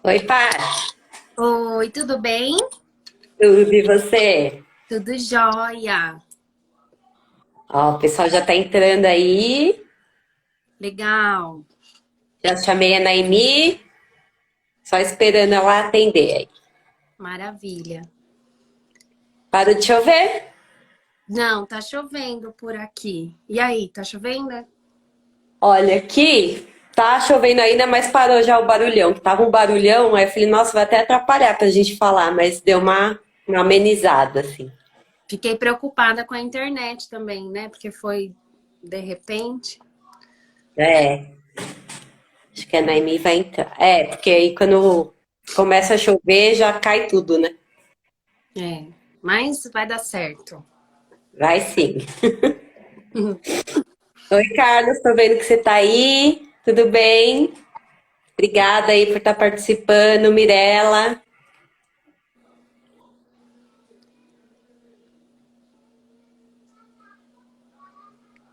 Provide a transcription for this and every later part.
Oi, Pá, Oi, tudo bem? tudo e você? Tudo jóia. Ó, o pessoal já tá entrando aí. Legal. Já chamei a Naimi, só esperando ela atender aí. Maravilha. Parou de chover? Não, tá chovendo por aqui. E aí, tá chovendo? Olha, aqui tá chovendo ainda, mas parou já o barulhão. Que tava um barulhão, aí eu falei, nossa, vai até atrapalhar pra gente falar, mas deu uma amenizada, assim. Fiquei preocupada com a internet também, né? Porque foi de repente. É, acho que a Naimi vai entrar. É, porque aí quando começa a chover já cai tudo, né? É, mas vai dar certo. Vai sim. Oi, Carlos, tô vendo que você tá aí. Tudo bem? Obrigada aí por estar participando, Mirella.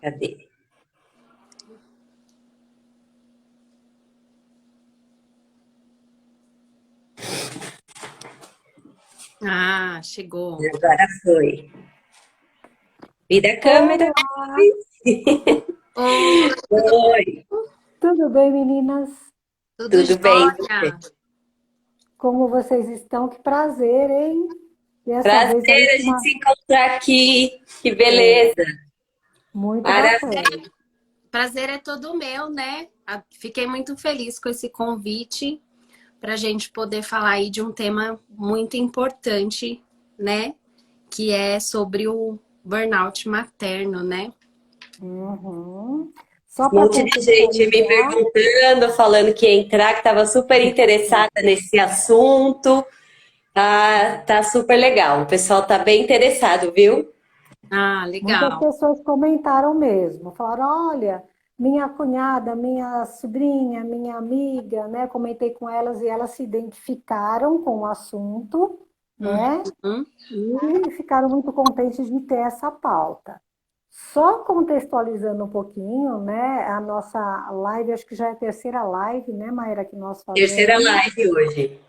Cadê? Ah, chegou. Agora foi. Vira a câmera. Olá, Oi, tudo, Oi, tudo bem, meninas? tudo tudo bem? jóia? Como vocês estão? Que prazer, hein? Dessa vez aí Prazer a com gente uma... se encontrar aqui. Que É, beleza. muito Maravilha. bacana. Prazer é todo meu, né? Fiquei muito feliz com esse convite para a gente poder falar aí de um tema muito importante, né? Que é sobre o burnout materno, né? Uhum. Só Um para monte de gente me contextualizar, perguntando, falando que ia entrar, que estava super interessada nesse assunto. Tá super legal. O pessoal tá bem interessado, viu? Ah, muitas legal. pessoas comentaram mesmo. Falaram, olha, minha cunhada, minha sobrinha, minha amiga, né? Comentei com elas e elas se identificaram com o assunto, né? Uhum. E ficaram muito contentes de ter essa pauta. Só contextualizando um pouquinho, né, a nossa live, acho que já é a terceira live, né, Maíra, que nós Terceira fazemos, live hoje.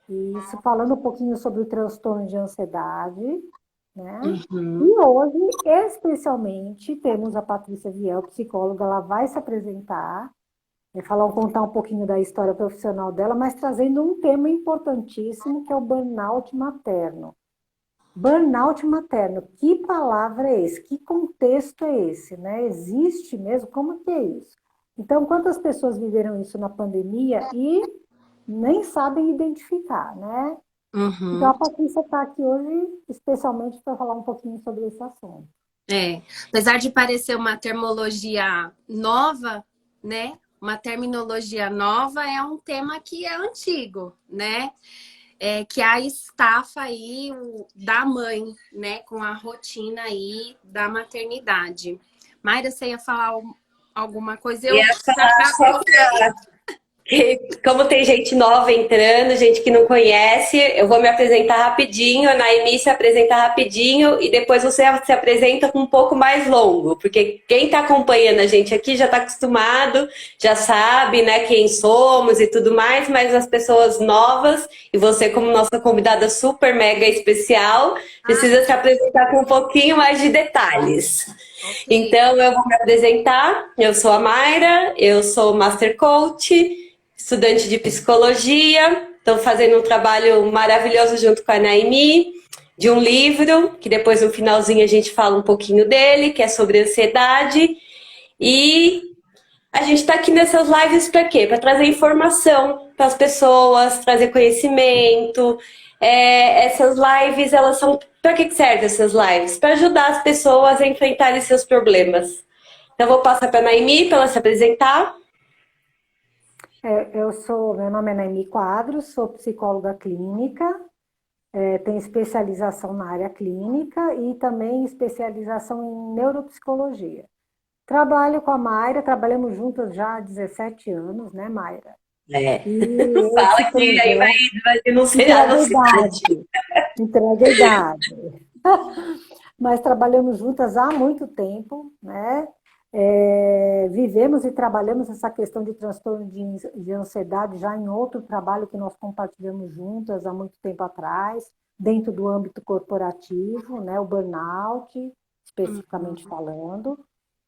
isso, falando um pouquinho sobre o transtorno de ansiedade, né, Uhum. e hoje, especialmente, temos a Patrícia Viel, psicóloga, ela vai se apresentar, falar, contar um pouquinho da história profissional dela, mas trazendo um tema importantíssimo, que é o burnout materno. Burnout materno, que palavra é esse? Que contexto é esse, né? Existe mesmo? Como que é isso? Então, quantas pessoas viveram isso na pandemia e nem sabem identificar, né? Então, a Uhum. Patrícia está aqui hoje especialmente para falar um pouquinho sobre esse assunto. É. Apesar de parecer uma termologia nova, né? Uma terminologia nova é um tema que é antigo, né? Que é a estafa aí da mãe, né? Com a rotina aí da maternidade. Mayra, você ia falar alguma coisa? E Eu é já falar só travessei. como tem gente nova entrando, gente que não conhece, eu vou me apresentar rapidinho, a Naimi se apresenta rapidinho e depois você se apresenta com um pouco mais longo, porque quem está acompanhando a gente aqui já está acostumado, já sabe, né, quem somos e tudo mais, mas as pessoas novas, e você como nossa convidada super mega especial, Ah, precisa se apresentar com um pouquinho mais de detalhes. ok. Então, eu vou me apresentar. Eu sou a Mayra, eu sou Master Coach, estudante de psicologia. Estou fazendo um trabalho maravilhoso junto com a Naimi, de um livro, que depois no finalzinho a gente fala um pouquinho dele, que é sobre ansiedade. E a gente está aqui nessas lives para quê? Para trazer informação para as pessoas, trazer conhecimento. Essas lives, elas são. Para que servem essas lives? Para ajudar as pessoas a enfrentarem seus problemas. Então, eu vou passar para a Naimi para ela se apresentar. Meu nome é Naimi Quadros, sou psicóloga clínica, tenho especialização na área clínica e também especialização em neuropsicologia. Trabalho com a Mayra, trabalhamos juntas já há 17 anos, né, Mayra? É. E esse Fala que aí projeto vai denunciar a entrega a cidade. idade, entrega a idade. Mas trabalhamos juntas há muito tempo, né? Vivemos e trabalhamos essa questão de transtorno de ansiedade já em outro trabalho que nós compartilhamos juntas há muito tempo atrás, dentro do âmbito corporativo, né, o burnout, especificamente falando.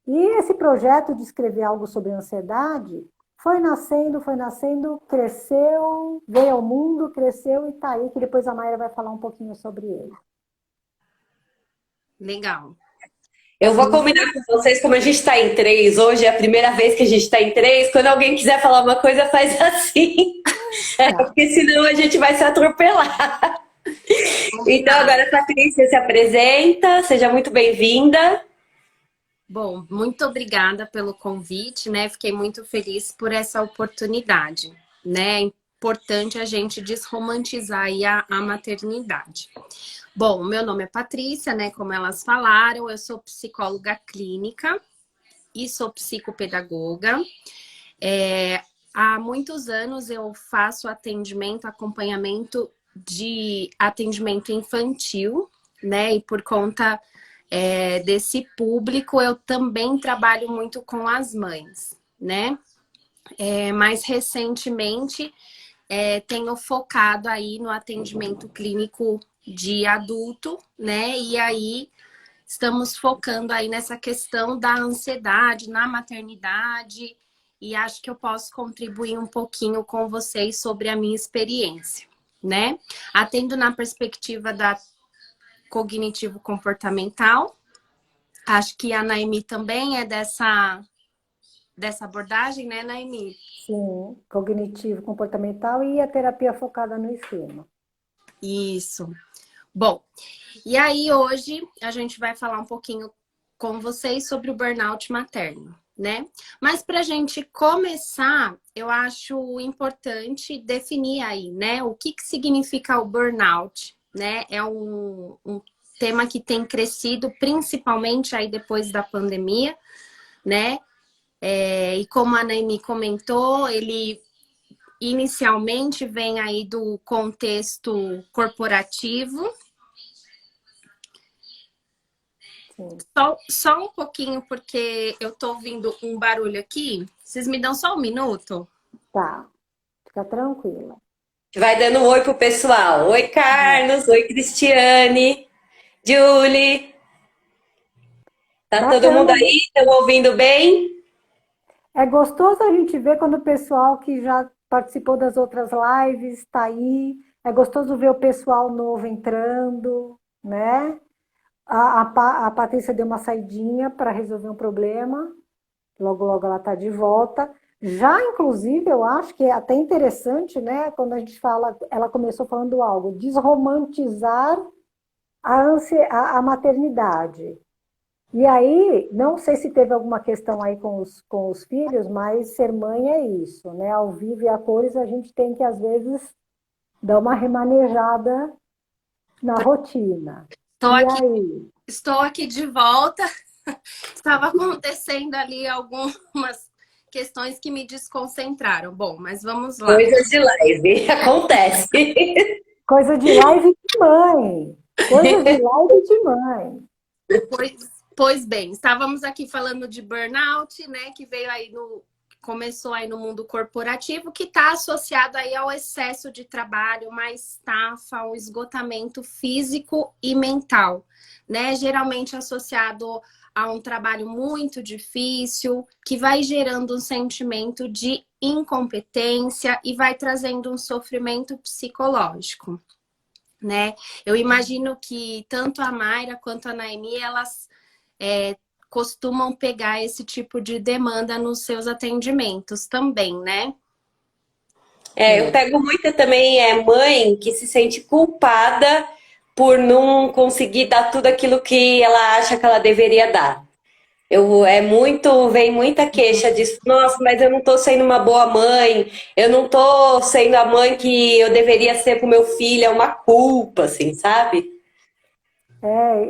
E esse projeto de escrever algo sobre ansiedade foi nascendo, cresceu, veio ao mundo, cresceu e está aí, que depois a Mayra vai falar um pouquinho sobre ele. Legal. Eu vou combinar com vocês, como a gente está em três, hoje é a primeira vez que a gente está em três, quando alguém quiser falar uma coisa, faz assim. Porque senão a gente vai se atropelar. Então, agora a Patrícia se apresenta, seja muito bem-vinda. Bom, muito obrigada pelo convite, né? Fiquei muito feliz por essa oportunidade, né? É importante a gente desromantizar aí a maternidade. Bom, meu nome é Patrícia, né? Como elas falaram, eu sou psicóloga clínica e sou psicopedagoga. Há muitos anos eu faço acompanhamento de atendimento infantil, né? E por conta desse público, eu também trabalho muito com as mães, né? Mais recentemente, tenho focado aí no atendimento clínico de adulto, né? E aí estamos focando aí nessa questão da ansiedade na maternidade e acho que eu posso contribuir um pouquinho com vocês sobre a minha experiência, né? Atendo na perspectiva da cognitivo-comportamental. Acho que a Naimi também é dessa abordagem, né, Naimi? Sim, cognitivo, comportamental e a terapia focada no ensino. Isso. Bom, e aí hoje a gente vai falar um pouquinho com vocês sobre o burnout materno, né? Mas para a gente começar, eu acho importante definir aí, né, o que significa o burnout, né? É um tema que tem crescido principalmente aí depois da pandemia, né? E como a Naimi comentou, ele inicialmente vem aí do contexto corporativo. Só um pouquinho, porque eu tô ouvindo um barulho aqui. Vocês me dão só um minuto? Tá, fica tranquila. Vai dando um oi pro pessoal. Oi, Carlos. Oi, Cristiane. Julie. Tá todo mundo Bacana. aí? Estão ouvindo bem? É gostoso a gente ver quando o pessoal que já participou das outras lives está aí. É gostoso ver o pessoal novo entrando, né? A Patrícia deu uma saidinha para resolver um problema. Logo, logo ela está de volta. Já, inclusive, eu acho que é até interessante, né? Quando a gente fala, ela começou falando algo, desromantizar a maternidade. E aí, não sei se teve alguma questão aí com os filhos, mas ser mãe é isso, né? Ao vivo e a cores, a gente tem que, às vezes, dar uma remanejada na rotina. E aí? Estou aqui de volta. Estava acontecendo ali algumas questões que me desconcentraram. Bom, mas vamos lá. Coisas de live. Acontece. Coisa de live de mãe. Coisa de live de mãe. Pois bem, estávamos aqui falando de burnout, né? Que veio aí começou aí no mundo corporativo, que está associado aí ao excesso de trabalho, uma estafa, um esgotamento físico e mental, né? Geralmente associado a um trabalho muito difícil, que vai gerando um sentimento de incompetência e vai trazendo um sofrimento psicológico, né? Eu imagino que tanto a Mayra quanto a Naimi, elas costumam pegar esse tipo de demanda nos seus atendimentos também, né? Eu pego muita também mãe que se sente culpada por não conseguir dar tudo aquilo que ela acha que ela deveria dar. Vem muita queixa disso. Nossa, mas eu não tô sendo uma boa mãe, eu não tô sendo a mãe que eu deveria ser pro meu filho, é uma culpa, assim, sabe?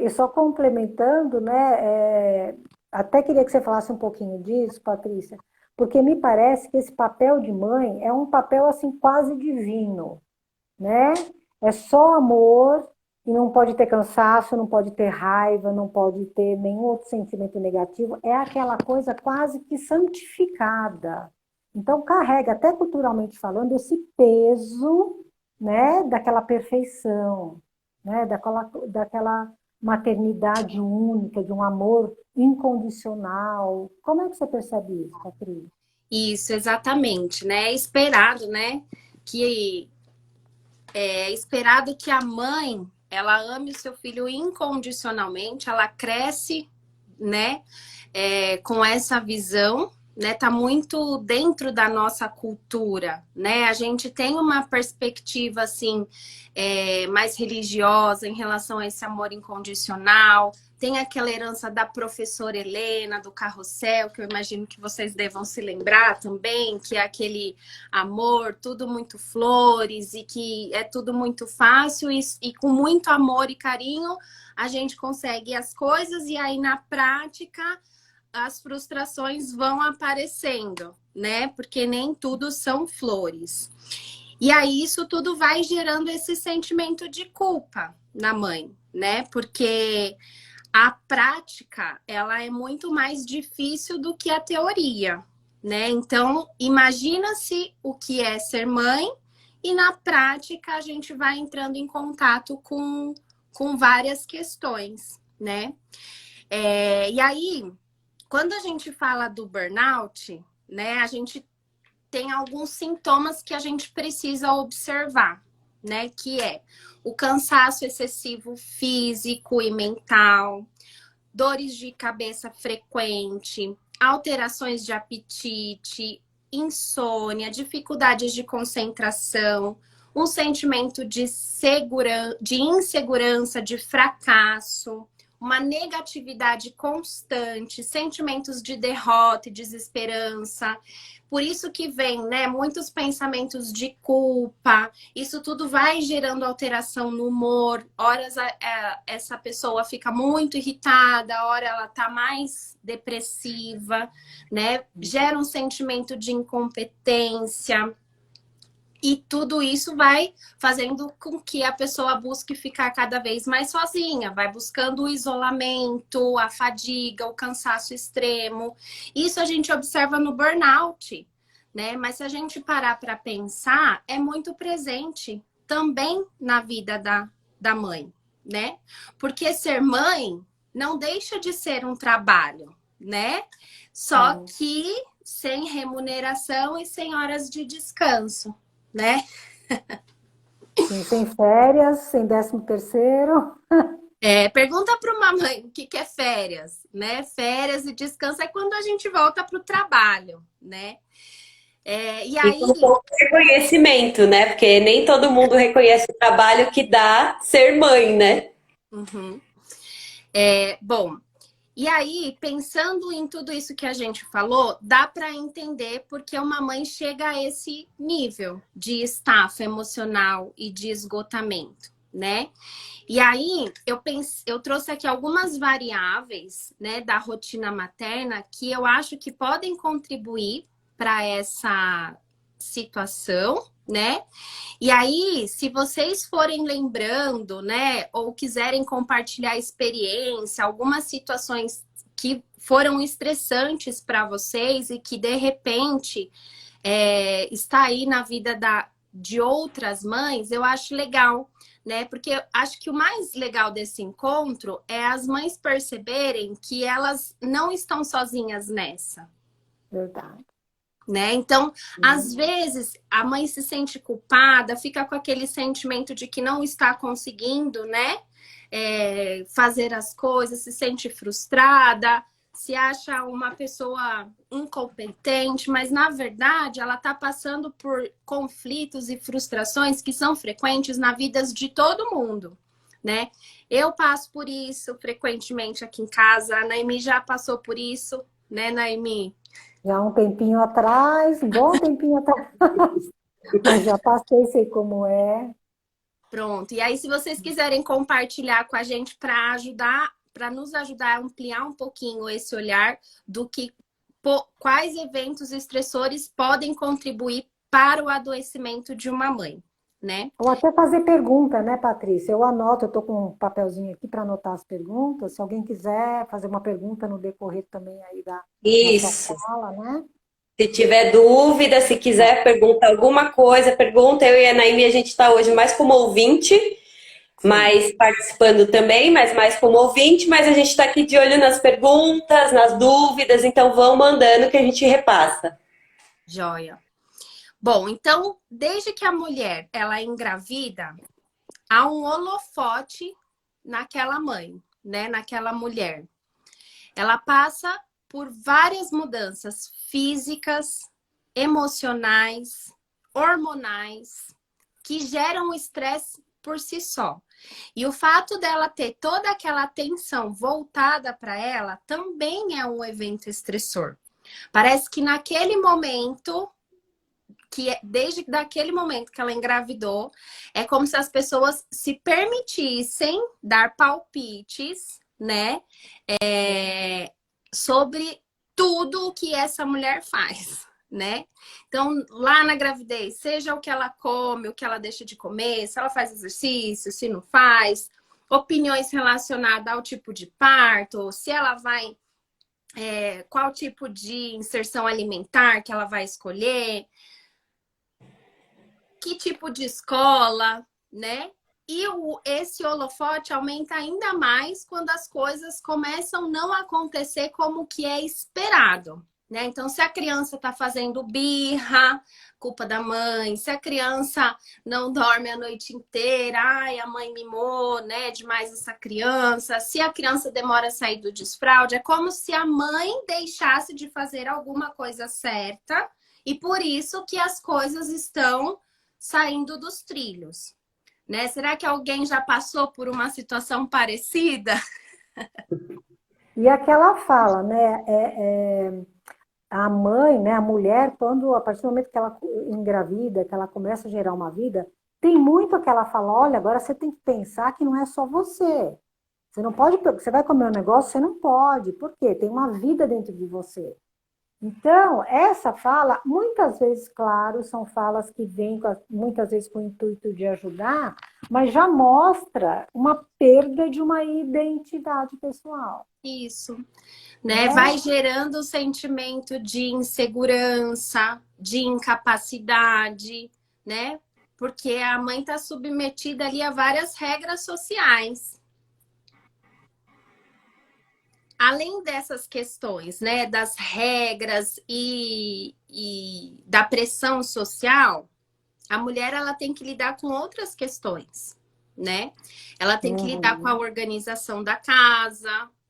E só complementando, né? Até queria que você falasse um pouquinho disso, Patrícia, porque me parece que esse papel de mãe é um papel assim quase divino, né? É só amor, E não pode ter cansaço, não pode ter raiva, não pode ter nenhum outro sentimento negativo. É aquela coisa quase que santificada. Então, carrega, até culturalmente falando, esse peso, né, daquela perfeição, né, daquela maternidade única, de um amor incondicional. Como é que você percebe isso, Patrícia? Isso, exatamente, né? É esperado, né? Que é esperado que a mãe ela ame o seu filho incondicionalmente, ela cresce, né? Com essa visão, né? Tá muito dentro da nossa cultura, né? A gente tem uma perspectiva assim mais religiosa em relação a esse amor incondicional. Tem aquela herança da professora Helena, do Carrossel, que eu imagino que vocês devam se lembrar também, que é aquele amor, tudo muito flores e que é tudo muito fácil e com muito amor e carinho a gente consegue as coisas e aí na prática as frustrações vão aparecendo, né? Porque nem tudo são flores. E aí isso tudo vai gerando esse sentimento de culpa na mãe, né? Porque a prática, ela é muito mais difícil do que a teoria, né? Então, imagina-se o que é ser mãe e na prática a gente vai entrando em contato com várias questões, né? E aí, quando a gente fala do burnout, né, a gente tem alguns sintomas que a gente precisa observar, né? Que é o cansaço excessivo físico e mental, dores de cabeça frequente, alterações de apetite, insônia, dificuldades de concentração, um sentimento de insegurança, de fracasso, uma negatividade constante, sentimentos de derrota e desesperança. Por isso que vem, né, muitos pensamentos de culpa. Isso tudo vai gerando alteração no humor. Horas essa pessoa fica muito irritada, hora ela tá mais depressiva, né? Gera um sentimento de incompetência. E tudo isso vai fazendo com que a pessoa busque ficar cada vez mais sozinha, vai buscando o isolamento, a fadiga, o cansaço extremo. Isso a gente observa no burnout, né? Mas se a gente parar para pensar, é muito presente também na vida da mãe, né? Porque ser mãe não deixa de ser um trabalho, né? Só que sem remuneração e sem horas de descanso, né? Sim, sem férias, sem 13º. Pergunta para uma mãe o que é férias, né? Férias e descanso é quando a gente volta para o trabalho, né? E aí... um pouco de reconhecimento, né? Porque nem todo mundo reconhece o trabalho que dá ser mãe, né? Uhum. Bom, e aí, pensando em tudo isso que a gente falou, dá para entender porque uma mãe chega a esse nível de estafa emocional e de esgotamento, né? E aí, eu trouxe aqui algumas variáveis, né, da rotina materna que eu acho que podem contribuir para essa situação, né? E aí, se vocês forem lembrando, né, ou quiserem compartilhar experiência, algumas situações que foram estressantes para vocês e que de repente está aí na vida de outras mães, eu acho legal, né? Porque eu acho que o mais legal desse encontro é as mães perceberem que elas não estão sozinhas nessa. Verdade. Né? Então, às vezes, a mãe se sente culpada, fica com aquele sentimento de que não está conseguindo, né? Fazer as coisas, se sente frustrada, se acha uma pessoa incompetente, mas na verdade ela está passando por conflitos e frustrações que são frequentes na vida de todo mundo, né? Eu passo por isso frequentemente aqui em casa, a Naimi já passou por isso, né, Naimi? Já um tempinho atrás, um bom tempinho atrás, mas já passei, sei como é. Pronto. E aí, se vocês quiserem compartilhar com a gente para ajudar, para nos ajudar a ampliar um pouquinho esse olhar do que quais eventos estressores podem contribuir para o adoecimento de uma mãe. né? Ou até fazer pergunta, né, Patrícia? Eu anoto, eu estou com um papelzinho aqui para anotar as perguntas. Se alguém quiser fazer uma pergunta no decorrer também aí da nossa Isso. fala, né? Se tiver dúvida, se quiser perguntar alguma coisa, pergunta. Eu e a Naime, a gente está hoje mais como ouvinte, Sim. mas participando também, mas mais como ouvinte, mas a gente está aqui de olho nas perguntas, nas dúvidas, então vão mandando que a gente repassa. Joia. Bom, então, desde que a mulher ela é engravida, há um holofote naquela mãe, né? Naquela mulher. Ela passa por várias mudanças físicas, emocionais, hormonais, que geram estresse por si só. E o fato dela ter toda aquela atenção voltada para ela também é um evento estressor. Parece que naquele momento, desde daquele momento que ela engravidou, é como se as pessoas se permitissem dar palpites, né? Sobre tudo o que essa mulher faz, né? Então, lá na gravidez, seja o que ela come, o que ela deixa de comer, se ela faz exercício, se não faz, opiniões relacionadas ao tipo de parto, se ela vai, qual tipo de inserção alimentar que ela vai escolher, que tipo de escola, né? E esse holofote aumenta ainda mais quando as coisas começam a não acontecer como que é esperado, né? Então, se a criança está fazendo birra, culpa da mãe. Se a criança não dorme a noite inteira, ai, a mãe mimou, né, demais essa criança. Se a criança demora a sair do desfraude, é como se a mãe deixasse de fazer alguma coisa certa e por isso que as coisas estão saindo dos trilhos, né? Será que alguém já passou por uma situação parecida? E aquela fala, né? A mãe, né, a mulher, quando a partir do momento que ela engravida, que ela começa a gerar uma vida, tem muito que ela fala, olha, agora você tem que pensar que não é só você. Você não pode, você vai comer um negócio, você não pode. Por quê? Tem uma vida dentro de você. Então, essa fala, muitas vezes, claro, são falas que vêm muitas vezes com o intuito de ajudar, mas já mostra uma perda de uma identidade pessoal. Isso, né? Né? Vai gerando o sentimento de insegurança, de incapacidade, né? Porque a mãe está submetida ali a várias regras sociais. Além dessas questões, né, das regras e da pressão social, a mulher ela tem que lidar com outras questões, né? Ela tem que lidar com a Uhum. organização da casa,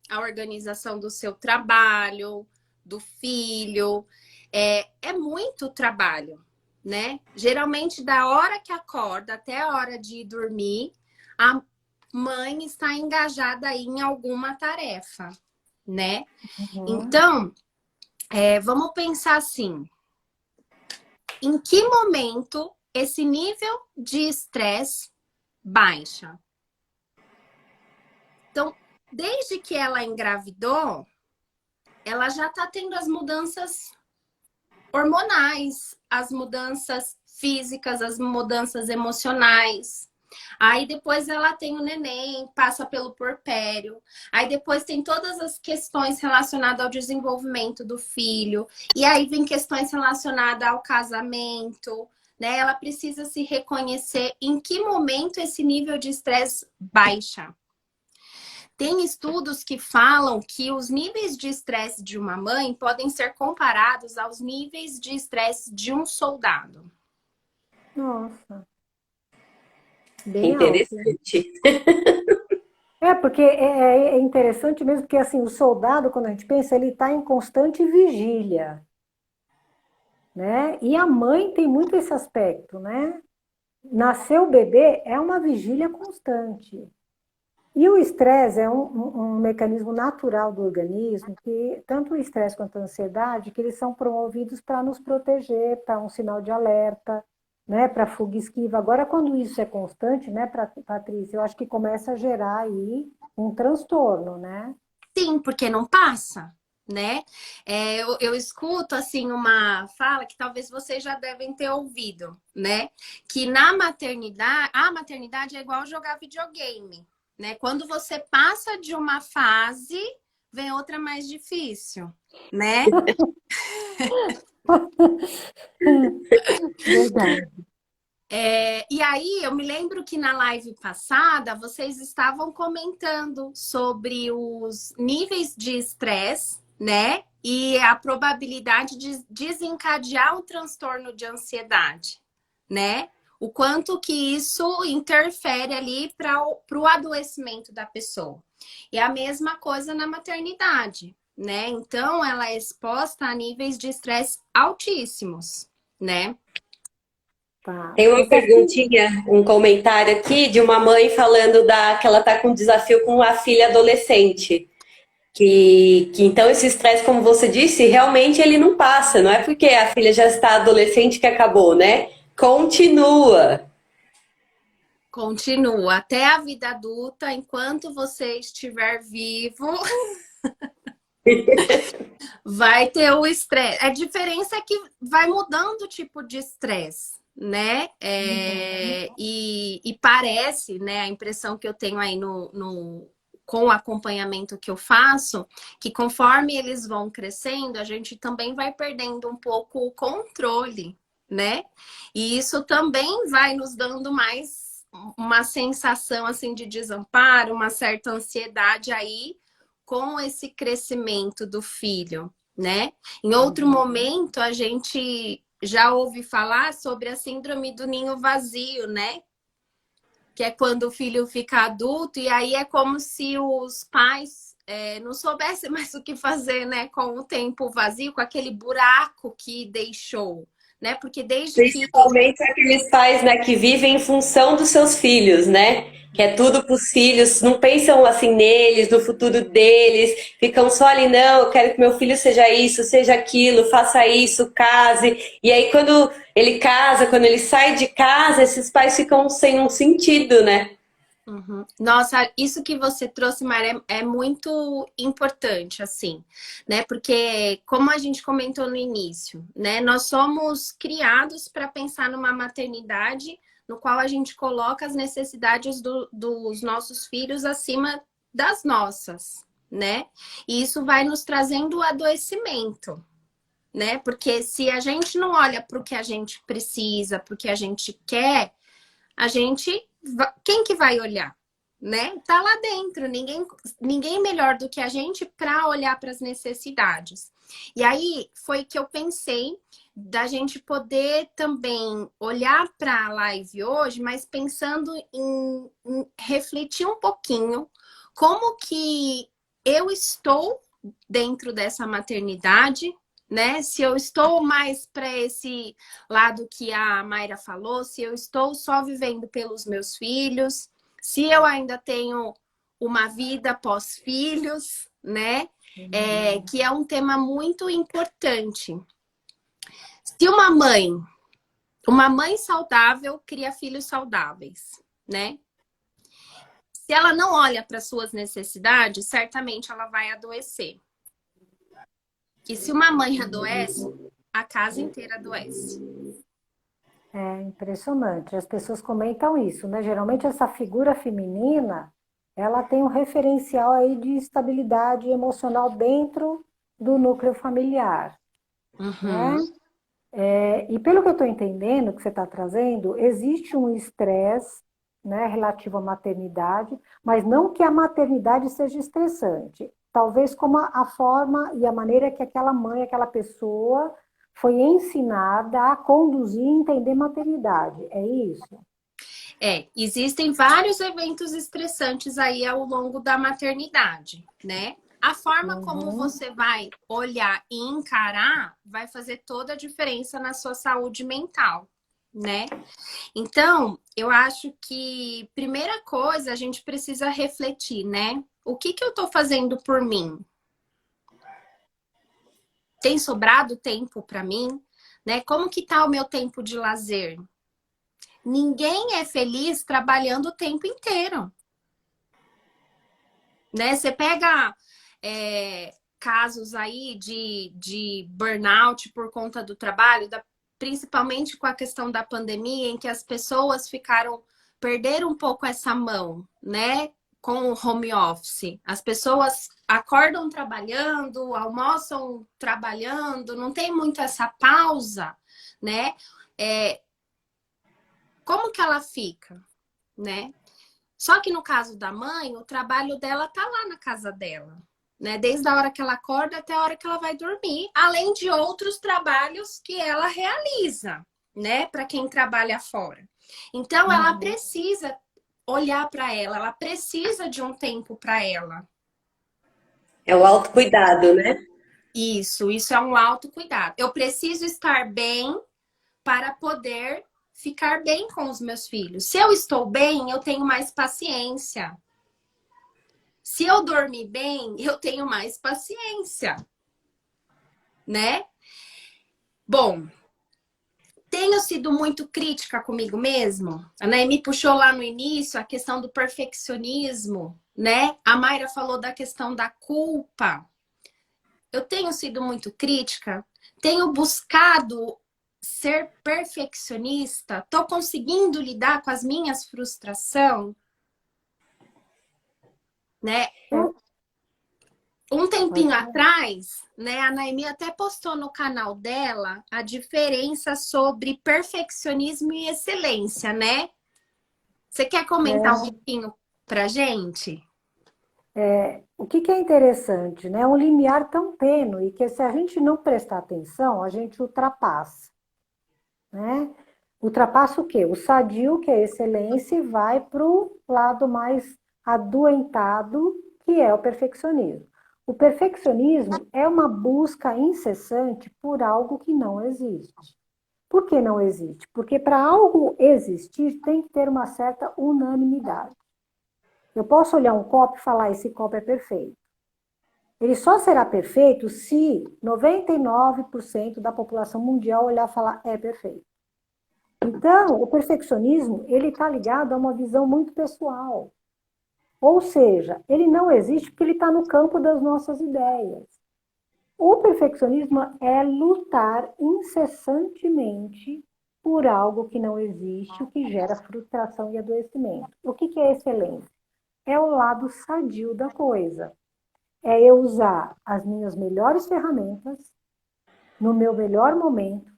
a organização do seu trabalho, do filho. É muito trabalho, né? Geralmente, da hora que acorda até a hora de ir dormir, a mãe está engajada aí em alguma tarefa, né? Uhum. Então, vamos pensar assim: em que momento esse nível de estresse baixa? Então, desde que ela engravidou, ela já está tendo as mudanças hormonais, as mudanças físicas, as mudanças emocionais. Aí depois ela tem o neném, passa pelo puerpério. Aí depois tem todas as questões relacionadas ao desenvolvimento do filho. E aí vem questões relacionadas ao casamento, né? Ela precisa se reconhecer em que momento esse nível de estresse baixa. Tem estudos que falam que os níveis de estresse de uma mãe podem ser comparados aos níveis de estresse de um soldado. Nossa, Que bem alto. interessante. Porque é interessante mesmo, porque assim, o soldado, quando a gente pensa, ele está em constante vigília, né? E a mãe tem muito esse aspecto, né? Nasceu o bebê é uma vigília constante. E o estresse é um mecanismo natural do organismo, que tanto o estresse quanto a ansiedade, que eles são promovidos para nos proteger, para um sinal de alerta, né, para fuga e esquiva. Agora, quando isso é constante, né, Patrícia, eu acho que começa a gerar aí um transtorno, né? Sim, porque não passa. né? Eu escuto, assim, uma fala que talvez vocês já devem ter ouvido, né? Que na maternidade, a maternidade é igual jogar videogame, né? Quando você passa de uma fase, vem outra mais difícil, né? Verdade. E aí, eu me lembro que na live passada, vocês estavam comentando sobre os níveis de estresse, né? E a probabilidade de desencadear um transtorno de ansiedade, né? O quanto que isso interfere ali para o adoecimento da pessoa. E a mesma coisa na maternidade, né? Então, ela é exposta a níveis de estresse altíssimos, né? Tá. Tem uma Esse assunto, perguntinha, um comentário aqui de uma mãe falando que ela está com um desafio com a filha adolescente. Que então esse estresse, como você disse, realmente ele não passa. Não é porque a filha já está adolescente que acabou, né? Continua. Continua até a vida adulta, enquanto você estiver vivo, vai ter o estresse. A diferença é que vai mudando o tipo de estresse, né? E parece, né? A impressão que eu tenho aí com o acompanhamento que eu faço, que conforme eles vão crescendo, a gente também vai perdendo um pouco o controle, né? E isso também vai nos dando mais uma sensação assim de desamparo, uma certa ansiedade aí com esse crescimento do filho, né? Em outro momento, a gente já ouve falar sobre a síndrome do ninho vazio, né? Que é quando o filho fica adulto e aí é como se os pais não soubessem mais o que fazer, né? Com o tempo vazio, com aquele buraco que deixou, né? Porque desde que Principalmente aqueles pais, né, que vivem em função dos seus filhos, né? Que é tudo para os filhos, não pensam assim neles, no futuro deles, ficam só ali, não, eu quero que meu filho seja isso, seja aquilo, faça isso, case. E aí, quando ele casa, quando ele sai de casa, esses pais ficam sem um sentido, né? Uhum. Nossa, isso que você trouxe, Mara, é muito importante, assim, né? Porque, como a gente comentou no início, né? Nós somos criados para pensar numa maternidade no qual a gente coloca as necessidades dos nossos filhos acima das nossas, né? E isso vai nos trazendo o adoecimento, né? Porque se a gente não olha para o que a gente precisa, para o que a gente quer, a gente quem que vai olhar, né? Tá lá dentro, ninguém melhor do que a gente para olhar para as necessidades. E aí foi que eu pensei da gente poder também olhar para a live hoje, mas pensando em refletir um pouquinho como que eu estou dentro dessa maternidade, né? Se eu estou mais para esse lado que a Mayra falou, se eu estou só vivendo pelos meus filhos, se eu ainda tenho uma vida pós-filhos, né? Que é um tema muito importante. Se uma mãe saudável cria filhos saudáveis, né? Se ela não olha para suas necessidades, certamente ela vai adoecer. E se uma mãe adoece, a casa inteira adoece. é impressionante. As pessoas comentam isso, né? Geralmente essa figura feminina, ela tem um referencial aí de estabilidade emocional dentro do núcleo familiar, né? Uhum. E pelo que eu estou entendendo, que você está trazendo, existe um estresse, né, relativo à maternidade, mas não que a maternidade seja estressante. Talvez como a forma e a maneira que aquela mãe, aquela pessoa foi ensinada a conduzir e entender maternidade. É isso? Existem vários eventos estressantes aí ao longo da maternidade, né? A forma como Uhum. você vai olhar e encarar vai fazer toda a diferença na sua saúde mental, né? Então, eu acho que primeira coisa a gente precisa refletir, né? O que eu tô fazendo por mim? Tem sobrado tempo para mim, né? Como que tá o meu tempo de lazer? Ninguém é feliz trabalhando o tempo inteiro, né? Você pega casos aí de burnout por conta do trabalho, principalmente com a questão da pandemia, em que as pessoas perderam um pouco essa mão, né? Com o home office. As pessoas acordam trabalhando, almoçam trabalhando, não tem muito essa pausa, né? Como que ela fica, né? Só que no caso da mãe, o trabalho dela tá lá na casa dela, né? Desde a hora que ela acorda até a hora que ela vai dormir, além de outros trabalhos que ela realiza, né? Para quem trabalha fora. Então, ela precisa olhar para ela precisa de um tempo para ela. É o autocuidado, né? Isso é um autocuidado. Eu preciso estar bem para poder ficar bem com os meus filhos. Se eu estou bem, eu tenho mais paciência. Se eu dormir bem, eu tenho mais paciência, né? Bom, tenho sido muito crítica comigo mesmo. A Naemi puxou lá no início a questão do perfeccionismo, né? A Mayra falou da questão da culpa. Eu tenho sido muito crítica, tenho buscado ser perfeccionista, tô conseguindo lidar com as minhas frustrações, né? Um tempinho atrás, né, a Naemi até postou no canal dela a diferença sobre perfeccionismo e excelência, né? Você quer comentar um pouquinho pra gente? O que é interessante, né? É um limiar tão tênue que se a gente não prestar atenção, a gente ultrapassa, né? Ultrapassa o quê? O sadio, que é a excelência, e vai para o lado mais adoentado, que é o perfeccionismo. O perfeccionismo é uma busca incessante por algo que não existe. Por que não existe? Porque para algo existir tem que ter uma certa unanimidade. Eu posso olhar um copo e falar, esse copo é perfeito. Ele só será perfeito se 99% da população mundial olhar e falar, é perfeito. Então, o perfeccionismo, ele está ligado a uma visão muito pessoal. Ou seja, ele não existe porque ele está no campo das nossas ideias. O perfeccionismo é lutar incessantemente por algo que não existe, o que gera frustração e adoecimento. O que é excelência? É o lado sadio da coisa. É eu usar as minhas melhores ferramentas, no meu melhor momento,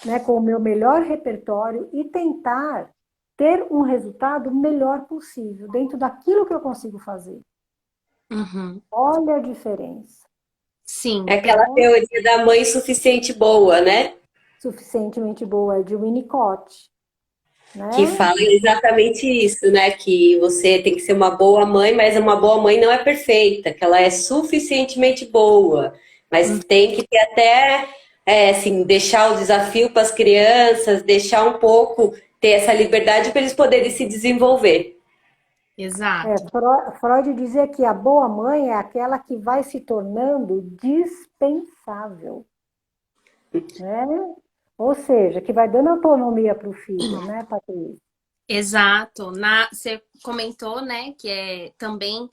né, com o meu melhor repertório e tentar ter um resultado melhor possível, dentro daquilo que eu consigo fazer. Uhum. Olha a diferença. Sim. É aquela teoria da mãe suficiente boa, né? Suficientemente boa, é de Winnicott. Né? Que fala exatamente isso, né? Que você tem que ser uma boa mãe, mas uma boa mãe não é perfeita, que ela é suficientemente boa, mas tem que ter até, assim, deixar o desafio para as crianças, deixar um pouco, ter essa liberdade para eles poderem se desenvolver. Exato. Freud dizia que a boa mãe é aquela que vai se tornando dispensável, né? Ou seja, que vai dando autonomia para o filho, né, Patrícia? Exato. Você comentou, né, que também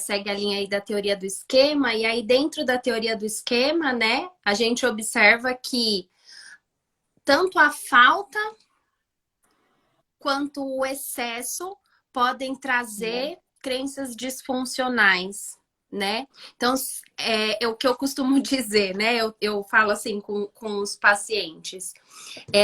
segue a linha aí da teoria do esquema, e aí dentro da teoria do esquema, né, a gente observa que tanto a falta quanto o excesso podem trazer crenças disfuncionais, né? Então, é o que eu costumo dizer, né? Eu falo assim com os pacientes.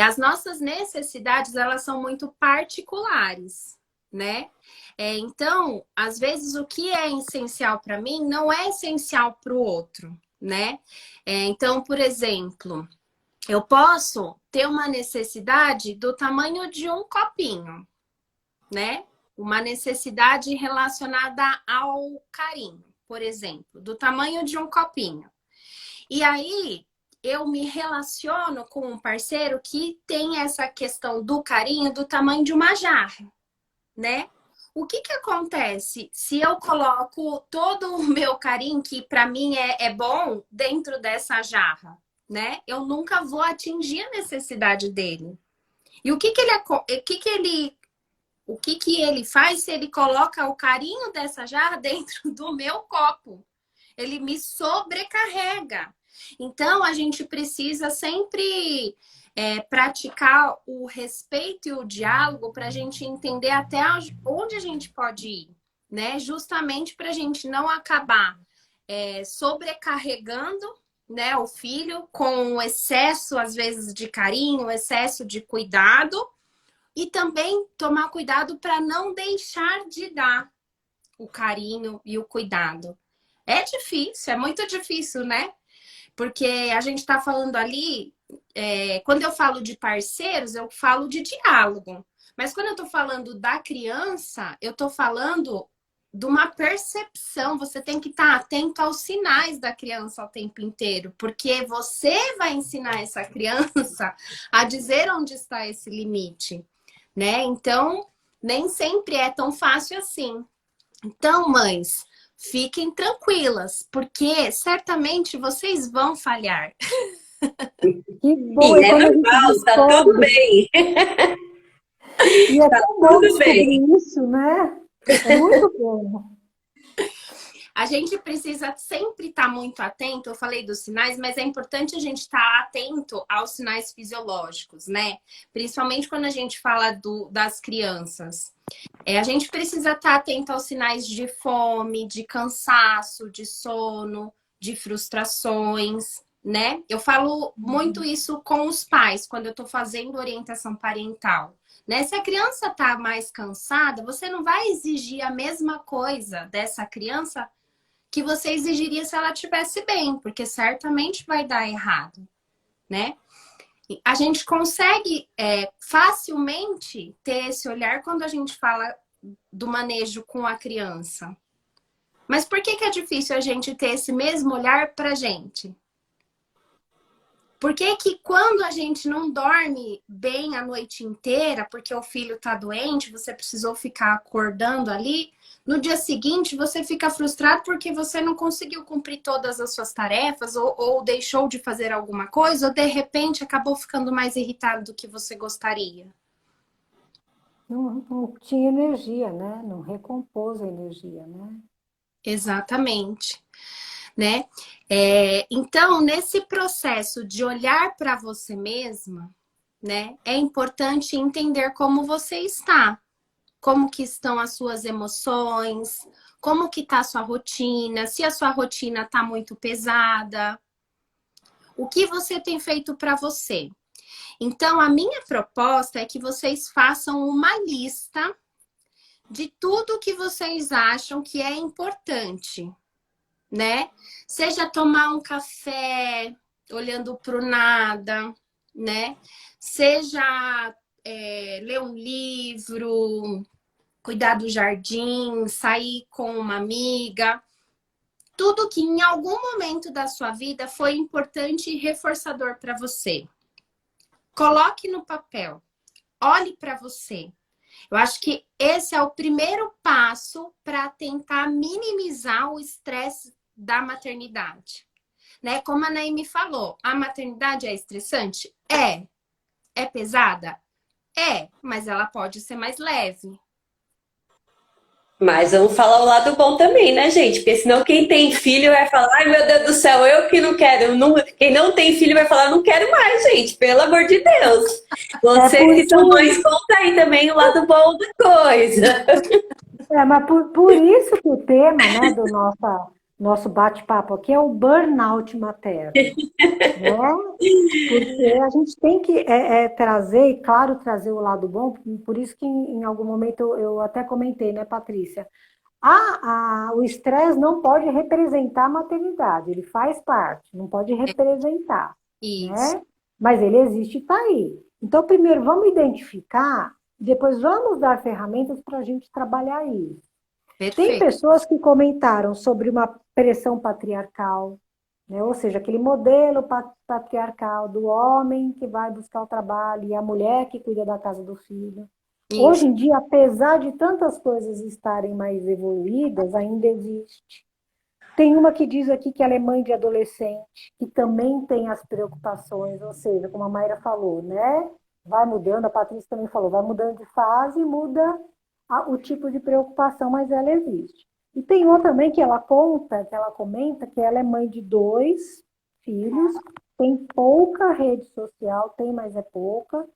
As nossas necessidades, elas são muito particulares, né? Então, às vezes, o que é essencial para mim não é essencial para o outro, né? Então, por exemplo, eu posso ter uma necessidade do tamanho de um copinho, né? Uma necessidade relacionada ao carinho, por exemplo, do tamanho de um copinho. E aí, eu me relaciono com um parceiro que tem essa questão do carinho do tamanho de uma jarra, né? O que acontece se eu coloco todo o meu carinho, que para mim é bom, dentro dessa jarra, né? Eu nunca vou atingir a necessidade dele. E o que ele faz se ele coloca o carinho dessa jarra dentro do meu copo? ele me sobrecarrega. Então, a gente precisa sempre praticar o respeito e o diálogo para a gente entender até onde a gente pode ir, né? Justamente para a gente não acabar sobrecarregando, né, o filho com excesso, às vezes, de carinho, excesso de cuidado, e também tomar cuidado para não deixar de dar o carinho e o cuidado. É difícil, é muito difícil, né? Porque a gente está falando ali, quando eu falo de parceiros, eu falo de diálogo. Mas quando eu estou falando da criança, eu estou falando de uma percepção. Você tem que estar atento aos sinais da criança o tempo inteiro, porque você vai ensinar essa criança a dizer onde está esse limite, né? Então, nem sempre é tão fácil assim. Então, mães, fiquem tranquilas, porque certamente vocês vão falhar. Que bom, Sim, e é quando a gente normal, tá tudo descobre, bem. e é Tá tão bom tudo bem. descobrir isso, né? É muito bom. A gente precisa sempre estar muito atento. Eu falei dos sinais, mas é importante a gente estar atento aos sinais fisiológicos, né? Principalmente quando a gente fala das crianças. A gente precisa estar atento aos sinais de fome, de cansaço, de sono, de frustrações, né? Eu falo muito isso com os pais quando eu estou fazendo orientação parental. Né? Se a criança está mais cansada, você não vai exigir a mesma coisa dessa criança que você exigiria se ela estivesse bem, porque certamente vai dar errado, né? A gente consegue facilmente ter esse olhar quando a gente fala do manejo com a criança. Mas por que é difícil a gente ter esse mesmo olhar pra gente? Por que que quando a gente não dorme bem a noite inteira, porque o filho tá doente, você precisou ficar acordando ali, no dia seguinte você fica frustrado porque você não conseguiu cumprir todas as suas tarefas, ou deixou de fazer alguma coisa, ou de repente acabou ficando mais irritado do que você gostaria? Não tinha energia, né? Não recompôs a energia, né? Exatamente, né? Então, nesse processo de olhar para você mesma, né, é importante entender como você está, como que estão as suas emoções, como que está a sua rotina, se a sua rotina está muito pesada, o que você tem feito para você. Então, a minha proposta é que vocês façam uma lista de tudo que vocês acham que é importante, né? Seja tomar um café olhando para o nada, né? Seja ler um livro, cuidar do jardim, sair com uma amiga. Tudo que em algum momento da sua vida foi importante e reforçador para você. Coloque no papel. Olhe para você. Eu acho que esse é o primeiro passo para tentar minimizar o estresse da maternidade. Né? Como a Naime falou, a maternidade é estressante? É. É pesada? É, mas ela pode ser mais leve. Mas vamos falar o lado bom também, né, gente? Porque senão quem tem filho vai falar, ai meu Deus do céu, eu que não quero. Quem não tem filho vai falar, não quero mais, gente, pelo amor de Deus. Vocês que são mães, conta aí também o lado bom da coisa. Mas por isso que o tema, né, do nosso bate-papo aqui é o burnout materno, né? Porque a gente tem que trazer, e claro, trazer o lado bom, por isso que em algum momento eu até comentei, né, Patrícia? O estresse não pode representar a maternidade, ele faz parte, não pode representar, Isso. né? Mas ele existe e está aí. Então, primeiro, vamos identificar, depois vamos dar ferramentas para a gente trabalhar isso. Tem Perfeito. pessoas que comentaram sobre uma pressão patriarcal, né? Ou seja, aquele modelo patriarcal do homem que vai buscar o trabalho e a mulher que cuida da casa do filho. Hoje Isso. em dia, apesar de tantas coisas estarem mais evoluídas, ainda existe. Tem uma que diz aqui que ela é mãe de adolescente, que também tem as preocupações, ou seja, como a Mayra falou, né? Vai mudando, a Patrícia também falou, vai mudando de fase, muda o tipo de preocupação, mas ela existe. E tem outra também que ela comenta que ela é mãe de 2 filhos, tem pouca rede social, tem, mas é pouca.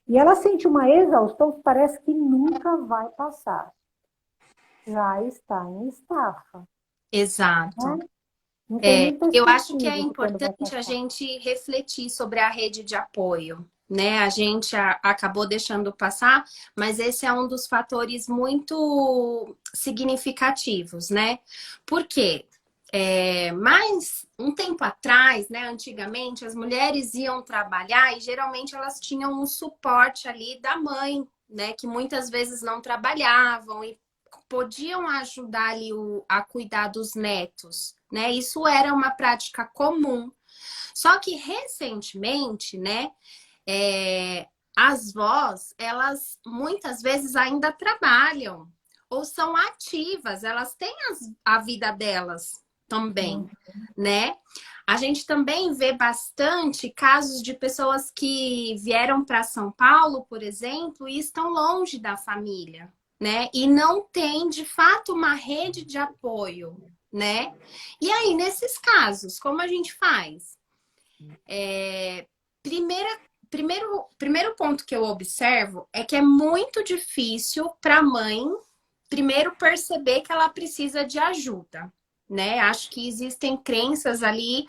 E ela sente uma exaustão que parece que nunca vai passar. Já está em estafa, Exato. né? Não tem nem Eu acho que é perspectiva de quando vai importante a passar. gente refletir sobre a rede de apoio, né? A gente acabou deixando passar, mas esse é um dos fatores muito significativos, né? Por quê? Mas um tempo atrás, né, antigamente, as mulheres iam trabalhar e geralmente elas tinham um suporte ali da mãe, né, que muitas vezes não trabalhavam e podiam ajudar ali a cuidar dos netos, né? Isso era uma prática comum. Só que recentemente, né, as vós, elas muitas vezes ainda trabalham ou são ativas, elas têm a vida delas também, né? A gente também vê bastante casos de pessoas que vieram para São Paulo, por exemplo, e estão longe da família, né? E não tem, de fato, uma rede de apoio, né? E aí, nesses casos, como a gente faz? Primeiro ponto que eu observo é que é muito difícil para a mãe, primeiro, perceber que ela precisa de ajuda, né? Acho que existem crenças ali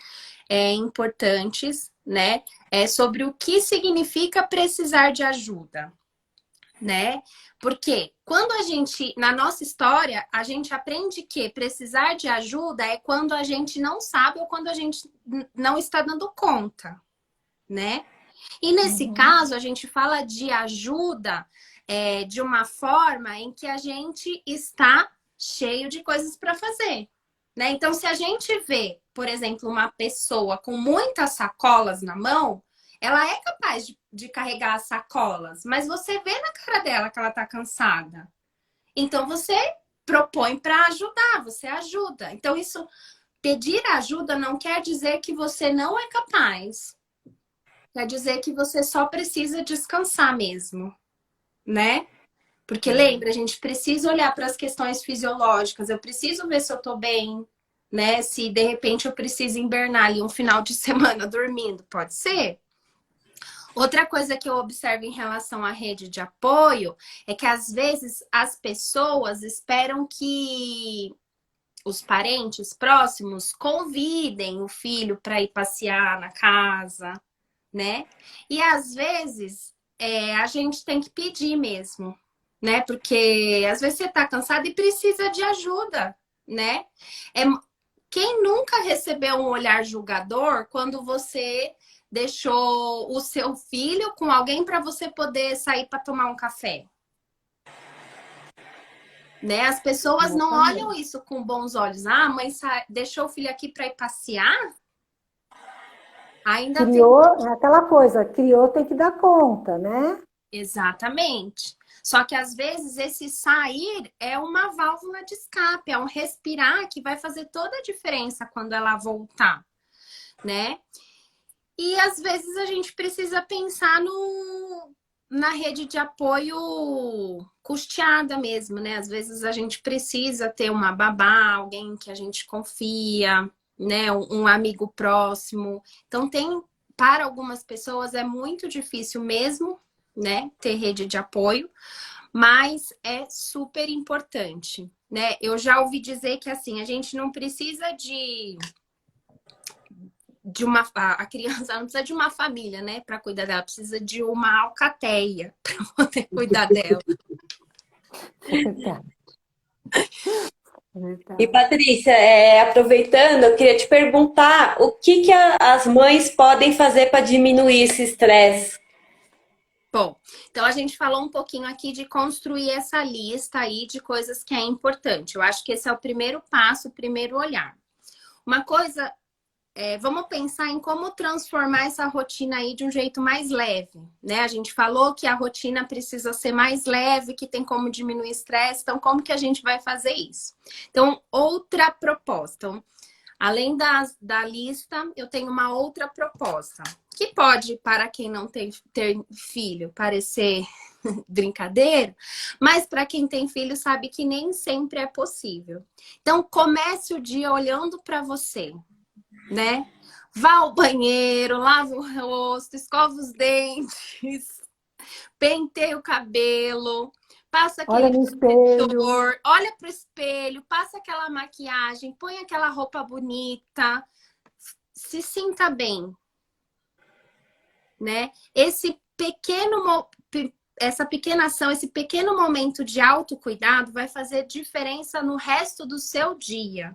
importantes, né? Sobre o que significa precisar de ajuda, né? Porque quando a gente, na nossa história, a gente aprende que precisar de ajuda é quando a gente não sabe ou quando a gente não está dando conta, né? E nesse caso, a gente fala de ajuda de uma forma em que a gente está cheio de coisas para fazer, né? Então, se a gente vê, por exemplo, uma pessoa com muitas sacolas na mão, ela é capaz de carregar as sacolas, mas você vê na cara dela que ela está cansada. Então, você propõe para ajudar, você ajuda. Então, isso, pedir ajuda não quer dizer que você não é capaz. Quer dizer que você só precisa descansar mesmo, né? Porque lembra, a gente precisa olhar para as questões fisiológicas. Eu preciso ver se eu tô bem, né? Se de repente eu preciso hibernar ali um final de semana dormindo, pode ser? Outra coisa que eu observo em relação à rede de apoio é que às vezes as pessoas esperam que os parentes próximos convidem o filho para ir passear na casa, né? E às vezes a gente tem que pedir mesmo, né? Porque às vezes você tá cansado e precisa de ajuda, né? É, quem nunca recebeu um olhar julgador quando você deixou o seu filho com alguém para você poder sair para tomar um café? Né? As pessoas não olham isso com bons olhos. Ah, a mãe deixou o filho aqui para ir passear? Ainda Criou, é aquela coisa, criou tem que dar conta, né? Exatamente. Só que às vezes esse sair é uma válvula de escape, é um respirar que vai fazer toda a diferença quando ela voltar, né? E às vezes a gente precisa pensar na rede de apoio custeada mesmo, né? Às vezes a gente precisa ter uma babá, alguém que a gente confia, né? Um amigo próximo. Então para algumas pessoas é muito difícil mesmo, né? Ter rede de apoio, mas é super importante, né? Eu já ouvi dizer que assim, a gente não precisa a criança não precisa de uma família, né, para cuidar dela, precisa de uma alcateia para poder cuidar dela. Verdade. E Patrícia, aproveitando, eu queria te perguntar o que as mães podem fazer para diminuir esse estresse? Bom, então a gente falou um pouquinho aqui de construir essa lista aí de coisas que é importante. Eu acho que esse é o primeiro passo, o primeiro olhar. Uma coisa, vamos pensar em como transformar essa rotina aí de um jeito mais leve, né? A gente falou que a rotina precisa ser mais leve, que tem como diminuir o estresse, então como que a gente vai fazer isso? Então, outra proposta. Então, além da lista, eu tenho uma outra proposta. Que pode, para quem não tem filho, parecer brincadeira, mas para quem tem filho sabe que nem sempre é possível. Então comece o dia olhando para você, né? Vá ao banheiro, lave o rosto, escova os dentes, penteia o cabelo, passa Olha aquele no espelho. protetor, olha pro espelho, passa aquela maquiagem, põe aquela roupa bonita, se sinta bem, né? Essa pequena ação, esse pequeno momento de autocuidado vai fazer diferença no resto do seu dia,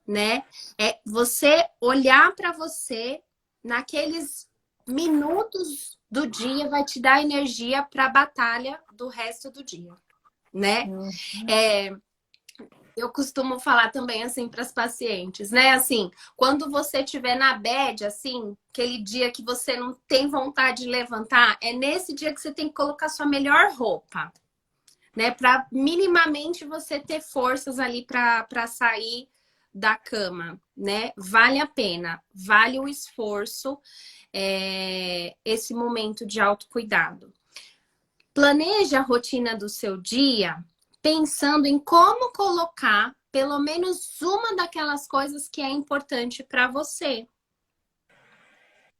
né? É você olhar para você naqueles minutos do dia vai te dar energia para a batalha do resto do dia, né? Uhum. Eu costumo falar também assim para as pacientes, né? Assim, quando você estiver na bad, assim, aquele dia que você não tem vontade de levantar, é nesse dia que você tem que colocar sua melhor roupa, né? Para minimamente você ter forças ali para sair da cama, né? Vale a pena, vale o esforço, esse momento de autocuidado. Planeje a rotina do seu dia pensando em como colocar pelo menos uma daquelas coisas que é importante para você,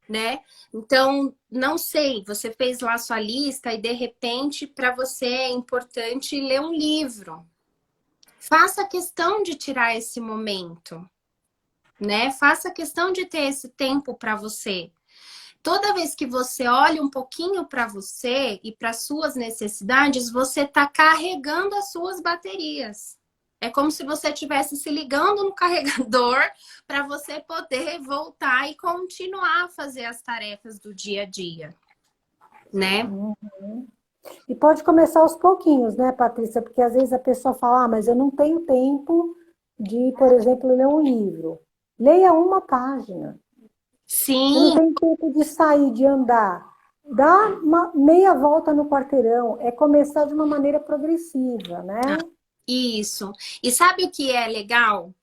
né? Então, não sei, você fez lá sua lista e de repente para você é importante ler um livro. Faça questão de tirar esse momento, né? Faça questão de ter esse tempo para você. Toda vez que você olha um pouquinho para você e para suas necessidades, você está carregando as suas baterias. É como se você estivesse se ligando no carregador para você poder voltar e continuar a fazer as tarefas do dia a dia, né? Uhum. E pode começar aos pouquinhos, né, Patrícia? Porque às vezes a pessoa fala, mas eu não tenho tempo de, por exemplo, ler um livro. Leia uma página. Eu não Sim, tenho tempo de sair, de andar. Dá uma meia volta no quarteirão. É começar de uma maneira progressiva, né? isso. E sabe o que é legal?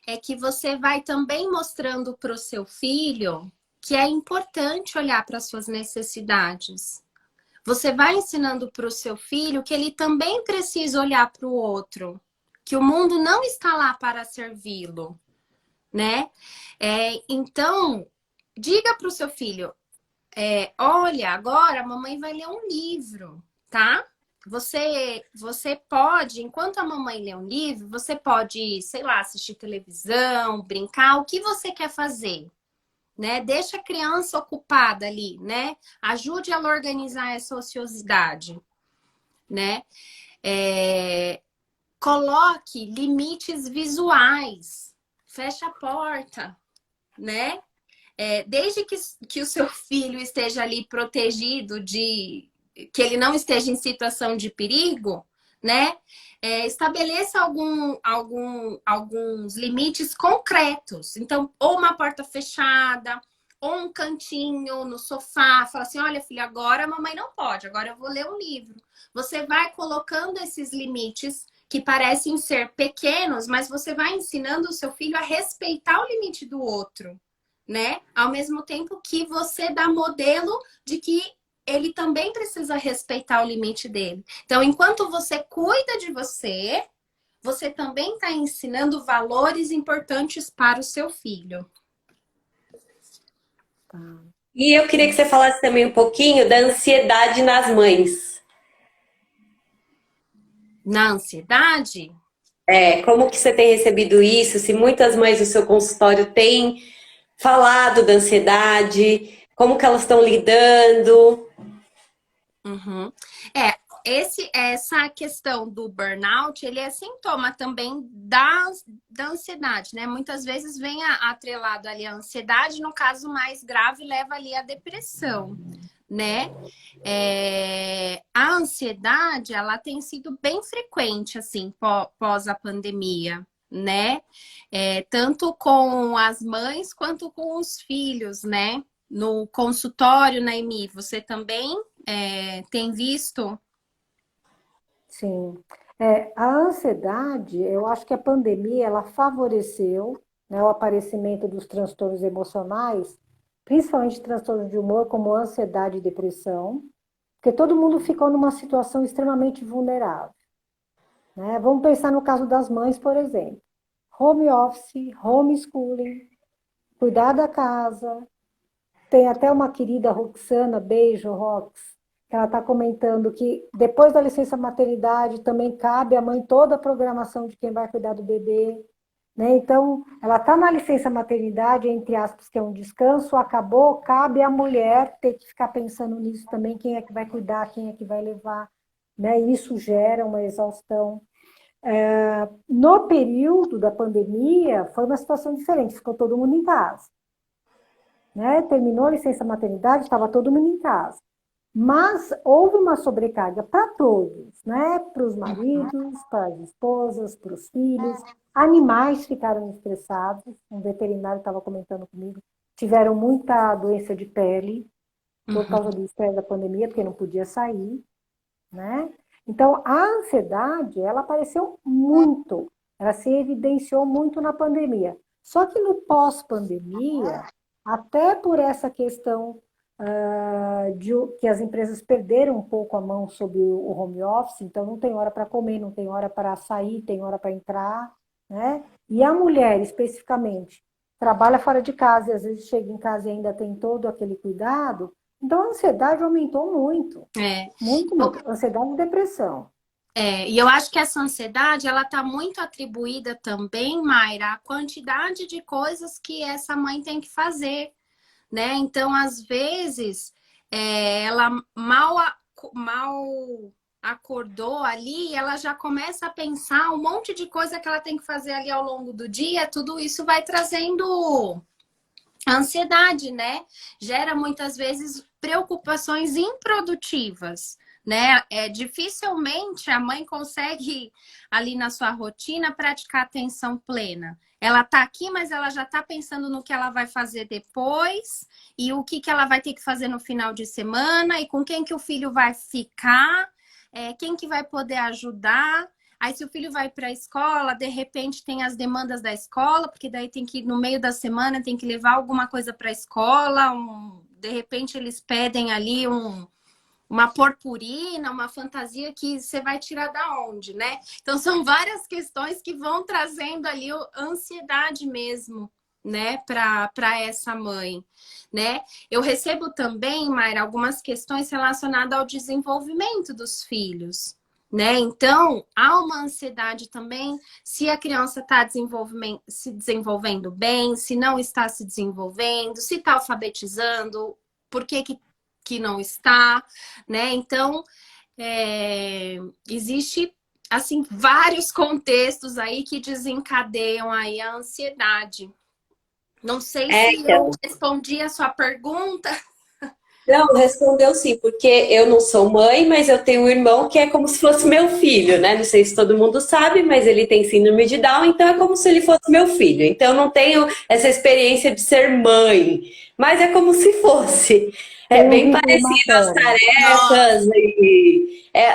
É que você vai também mostrando para o seu filho que é importante olhar para as suas necessidades. Você vai ensinando para o seu filho que ele também precisa olhar para o outro, que o mundo não está lá para servi-lo, né? Então, diga para o seu filho, olha, agora a mamãe vai ler um livro, tá? Você pode, enquanto a mamãe lê um livro, você pode, sei lá, assistir televisão, brincar, o que você quer fazer, né? Deixa a criança ocupada ali, né? Ajude ela a organizar essa ociosidade, né? Coloque limites visuais, fecha a porta, né? Desde que o seu filho esteja ali protegido que ele não esteja em situação de perigo, né? Estabeleça alguns limites concretos. Então, ou uma porta fechada, ou um cantinho no sofá. Fala assim, olha, filha, agora a mamãe não pode, agora eu vou ler um livro. Você vai colocando esses limites que parecem ser pequenos, mas você vai ensinando o seu filho a respeitar o limite do outro, né? Ao mesmo tempo que você dá modelo de que ele também precisa respeitar o limite dele. Então, enquanto você cuida de você, você também está ensinando valores importantes para o seu filho. Tá. E eu queria que você falasse também um pouquinho da ansiedade nas mães. Na ansiedade, Como que você tem recebido isso? Se muitas mães do seu consultório têm falado da ansiedade, como que elas estão lidando? uhum. Essa questão do burnout, ele é sintoma também da ansiedade, né? Muitas vezes vem atrelado ali a ansiedade, no caso mais grave, leva ali a depressão, né? A ansiedade, ela tem sido bem frequente, assim, pós a pandemia, né? Tanto com as mães quanto com os filhos, né? No consultório, Naimi, você também tem visto? Sim. A ansiedade, eu acho que a pandemia, ela favoreceu, né, o aparecimento dos transtornos emocionais, principalmente transtornos de humor, como ansiedade e depressão. Porque todo mundo ficou numa situação extremamente vulnerável, né? Vamos pensar no caso das mães, por exemplo. Home office, homeschooling, cuidar da casa. Tem até uma querida Roxana, beijo, Rox, que ela está comentando que depois da licença maternidade também cabe à mãe toda a programação de quem vai cuidar do bebê. Né? Então, ela está na licença maternidade, entre aspas, que é um descanso, acabou, cabe à mulher ter que ficar pensando nisso também, quem é que vai cuidar, quem é que vai levar. Né? Isso gera uma exaustão. No período da pandemia, foi uma situação diferente, ficou todo mundo em casa. Né? Terminou a licença maternidade, estava todo mundo em casa. Mas houve uma sobrecarga para todos, né? Para os maridos, para as esposas, para os filhos. Animais ficaram estressados. Um veterinário estava comentando comigo. Tiveram muita doença de pele por causa do estresse da pandemia, porque não podia sair, né? Então, a ansiedade, ela apareceu muito. Ela se evidenciou muito na pandemia. Só que no pós-pandemia, até por essa questão que as empresas perderam um pouco a mão sobre o home office, então não tem hora para comer, não tem hora para sair, tem hora para entrar, né? E a mulher, especificamente, trabalha fora de casa e às vezes chega em casa e ainda tem todo aquele cuidado, então a ansiedade aumentou muito. Muito, muito. Ansiedade e depressão. E eu acho que essa ansiedade, ela tá muito atribuída também, Mayra, à quantidade de coisas que essa mãe tem que fazer, né? Então, às vezes, ela mal acordou ali, ela já começa a pensar um monte de coisa que ela tem que fazer ali ao longo do dia, tudo isso vai trazendo ansiedade, né? Gera muitas vezes preocupações improdutivas, né? Dificilmente a mãe consegue ali na sua rotina praticar atenção plena. Ela tá aqui, mas ela já tá pensando no que ela vai fazer depois e o que ela vai ter que fazer no final de semana e com quem que o filho vai ficar, quem que vai poder ajudar. Aí, se o filho vai para a escola, de repente tem as demandas da escola, porque daí tem que, no meio da semana, tem que levar alguma coisa para a escola. De repente, eles pedem ali uma purpurina, uma fantasia que você vai tirar da onde, né? Então, são várias questões que vão trazendo ali ansiedade mesmo, né, para essa mãe, né? Eu recebo também, Mayra, algumas questões relacionadas ao desenvolvimento dos filhos, né? Então, há uma ansiedade também se a criança está se desenvolvendo bem, se não está se desenvolvendo, se está alfabetizando, por que não está, né? Então, existe, assim, vários contextos aí que desencadeiam aí a ansiedade. Não sei se eu respondi a sua pergunta. Não, respondeu sim, porque eu não sou mãe, mas eu tenho um irmão que é como se fosse meu filho, né? Não sei se todo mundo sabe, mas ele tem síndrome de Down, então é como se ele fosse meu filho. Então eu não tenho essa experiência de ser mãe, mas é como se fosse. É bem parecido as tarefas,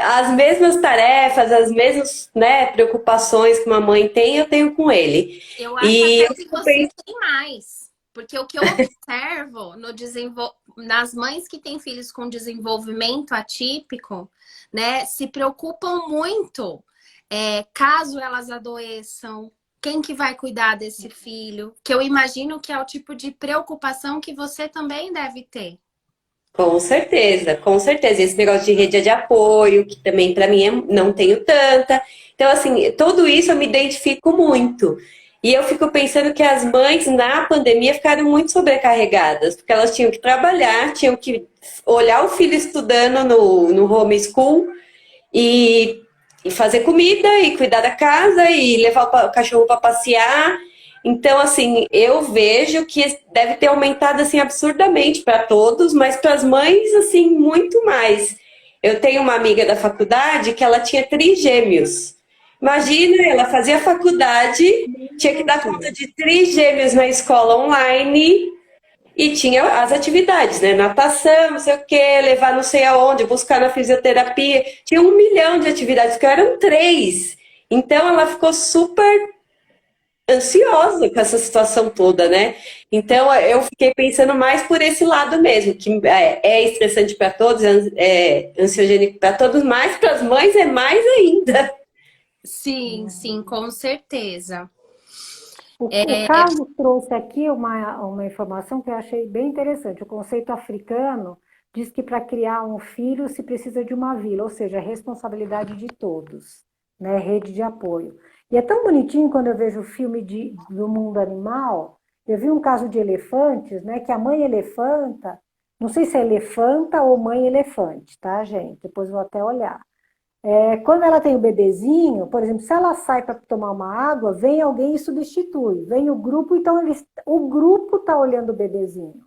as mesmas tarefas, as mesmas, né, preocupações que uma mãe tem, eu tenho com ele. Eu acho até que você tem mais. Porque o que eu observo nas mães que têm filhos com desenvolvimento atípico, né, se preocupam muito caso elas adoeçam, quem que vai cuidar desse filho, que eu imagino que é o tipo de preocupação que você também deve ter. Com certeza, com certeza. Esse negócio de rede de apoio, que também para mim não tenho tanta. Então, assim, tudo isso eu me identifico muito. E eu fico pensando que as mães na pandemia ficaram muito sobrecarregadas, porque elas tinham que trabalhar, tinham que olhar o filho estudando no homeschool e fazer comida e cuidar da casa e levar o cachorro para passear. Então, assim, eu vejo que deve ter aumentado assim absurdamente para todos, mas para as mães, assim, muito mais. Eu tenho uma amiga da faculdade que ela tinha trigêmeos. Imagina, ela fazia faculdade, tinha que dar conta de trigêmeos na escola online e tinha as atividades, né? Natação, não sei o quê, levar não sei aonde, buscar na fisioterapia. Tinha 1 milhão de atividades, porque eram 3. Então, ela ficou super ansiosa com essa situação toda, né? Então eu fiquei pensando mais por esse lado mesmo, que é estressante para todos, é ansiogênico para todos, mas para as mães é mais ainda. Sim, sim, com certeza. O Carlos trouxe aqui uma informação que eu achei bem interessante. O conceito africano diz que para criar um filho se precisa de uma vila, ou seja, a responsabilidade de todos, né? Rede de apoio. E é tão bonitinho quando eu vejo o filme do mundo animal. Eu vi um caso de elefantes, né? Que a mãe elefanta, não sei se é elefanta ou mãe elefante, tá, gente? Depois eu vou até olhar. Quando ela tem o bebezinho, por exemplo, se ela sai para tomar uma água, vem alguém e substitui. Vem o grupo, então o grupo está olhando o bebezinho,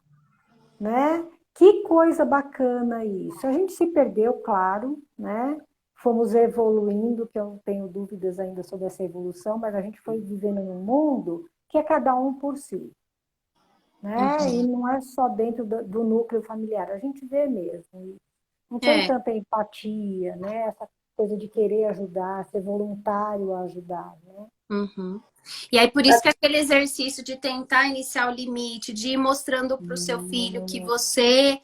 né? Que coisa bacana isso. A gente se perdeu, claro, né? Fomos evoluindo, que eu não tenho dúvidas ainda sobre essa evolução, mas a gente foi vivendo num mundo que é cada um por si, né? E não é só dentro do núcleo familiar, a gente vê mesmo. Não tem É. tanta empatia, né? Essa coisa de querer ajudar, ser voluntário a ajudar, né? Uhum. E aí, por isso que aquele exercício de tentar iniciar o limite, de ir mostrando para o seu filho que você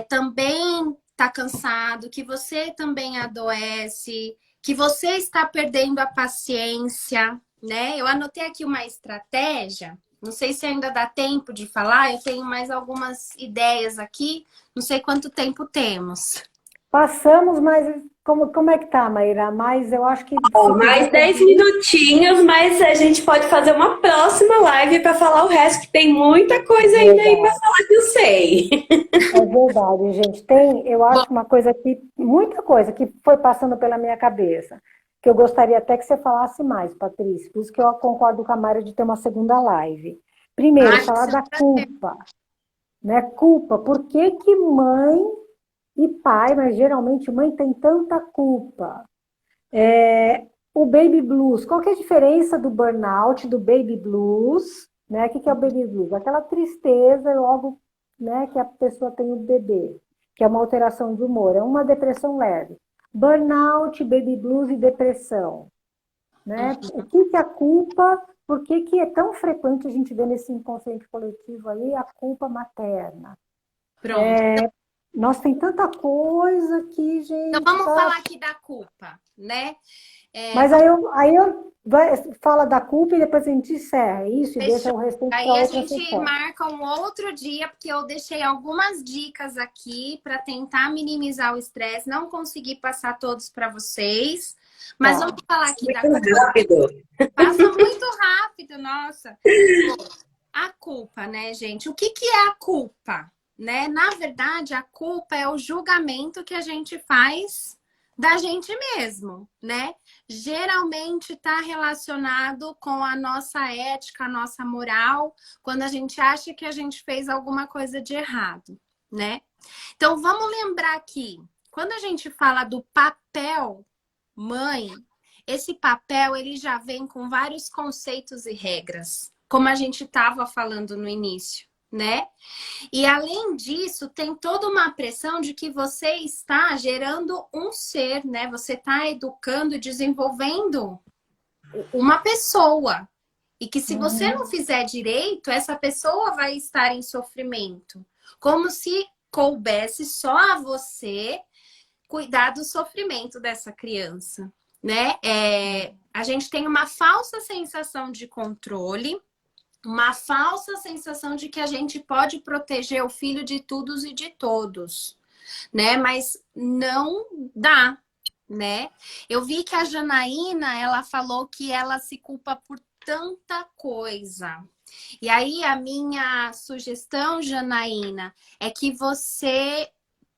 também está cansado, que você também adoece, que você está perdendo a paciência, né? Eu anotei aqui uma estratégia, não sei se ainda dá tempo de falar, eu tenho mais algumas ideias aqui, não sei quanto tempo temos. Passamos, mas como é que tá, Maíra? Mas eu acho que se quiser Mais 10 concluir, minutinhos, mas a gente pode fazer uma próxima live para falar o resto, que tem muita coisa ainda aí para verdade. falar que eu sei. É verdade, gente. Eu Bom, acho uma coisa que, muita coisa que foi passando pela minha cabeça, que eu gostaria até que você falasse mais, Patrícia. Por isso que eu concordo com a Mayra de ter uma segunda live. Primeiro, ai, vai falar ser um da prazer. culpa, né? Culpa. Por que que mãe e pai, mas geralmente mãe tem tanta culpa? O baby blues, qual que é a diferença do burnout, do baby blues, né? O que que é o baby blues? Aquela tristeza logo, né, que a pessoa tem o bebê, que é uma alteração de humor, é uma depressão leve. Burnout, baby blues e depressão, né? O que que é a culpa, por que que é tão frequente a gente ver nesse inconsciente coletivo aí a culpa materna? Pronto. Nós tem tanta coisa que, Então gente, vamos para. falar aqui da culpa, né? Mas Vamos fala da culpa e depois a gente encerra isso e deixa fechar. o restante Aí para a outra gente sessão. marca um outro dia, porque eu deixei algumas dicas aqui para tentar minimizar o estresse. Não consegui passar todos para vocês, mas vamos Tá. falar aqui da Muito culpa. rápido. Passa muito rápido, nossa. A culpa, né, gente? O que que é a culpa? Né? Na verdade, a culpa é o julgamento que a gente faz da gente mesmo, né? Geralmente está relacionado com a nossa ética, a nossa moral, quando a gente acha que a gente fez alguma coisa de errado, né? Então, vamos lembrar aqui, quando a gente fala do papel mãe, esse papel ele já vem com vários conceitos e regras, como a gente estava falando no início, né? E além disso, tem toda uma pressão de que você está gerando um ser, né? Você está educando e desenvolvendo uma pessoa. E que se você não Uhum. fizer direito, essa pessoa vai estar em sofrimento. Como se coubesse só a você cuidar do sofrimento dessa criança, né? A gente tem uma falsa sensação de controle, uma falsa sensação de que a gente pode proteger o filho de todos e de todos, né? Mas não dá, né? Eu vi que a Janaína, ela falou que ela se culpa por tanta coisa. E aí a minha sugestão, Janaína, é que você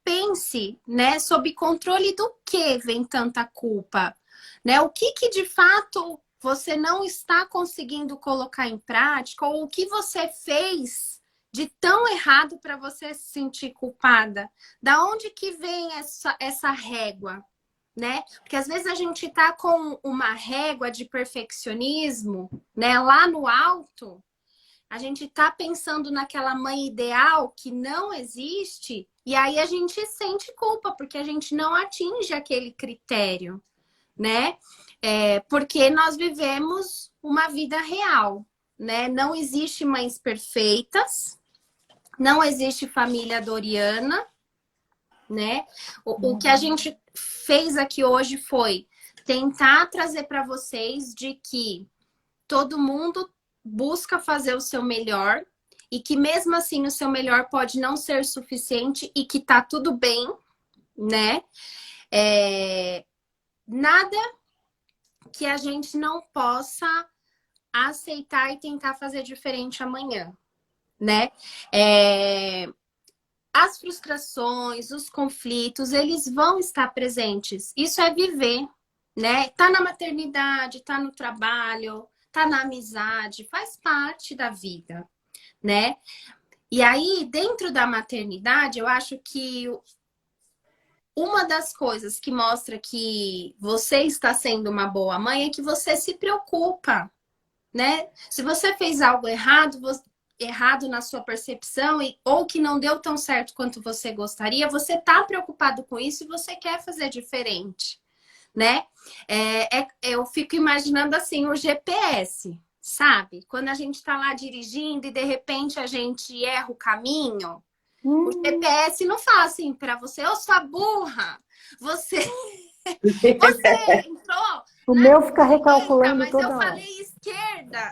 pense, né, sob controle do que vem tanta culpa, né? O que que de fato você não está conseguindo colocar em prática ou o que você fez de tão errado para você se sentir culpada? Da onde que vem essa régua, né? Porque às vezes a gente tá com uma régua de perfeccionismo, né, lá no alto, a gente tá pensando naquela mãe ideal que não existe, e aí a gente sente culpa, porque a gente não atinge aquele critério, né? Porque nós vivemos uma vida real, né? Não existe mães perfeitas, não existe família doriana, né? O que a gente fez aqui hoje foi tentar trazer para vocês de que todo mundo busca fazer o seu melhor e que mesmo assim o seu melhor pode não ser suficiente e que tá tudo bem, né? Nada que a gente não possa aceitar e tentar fazer diferente amanhã, né? As frustrações, os conflitos, eles vão estar presentes. Isso é viver, né? Tá na maternidade, tá no trabalho, tá na amizade, faz parte da vida, né? E aí, dentro da maternidade, eu acho que uma das coisas que mostra que você está sendo uma boa mãe é que você se preocupa, né? Se você fez algo errado, errado na sua percepção ou que não deu tão certo quanto você gostaria, você tá preocupado com isso e você quer fazer diferente, né? Eu fico imaginando assim, o GPS, sabe? Quando a gente tá lá dirigindo e de repente a gente erra o caminho, o GPS não fala assim pra você, ô sua burra, você entrou O na meu fica direita, recalculando mas toda eu hora. falei esquerda.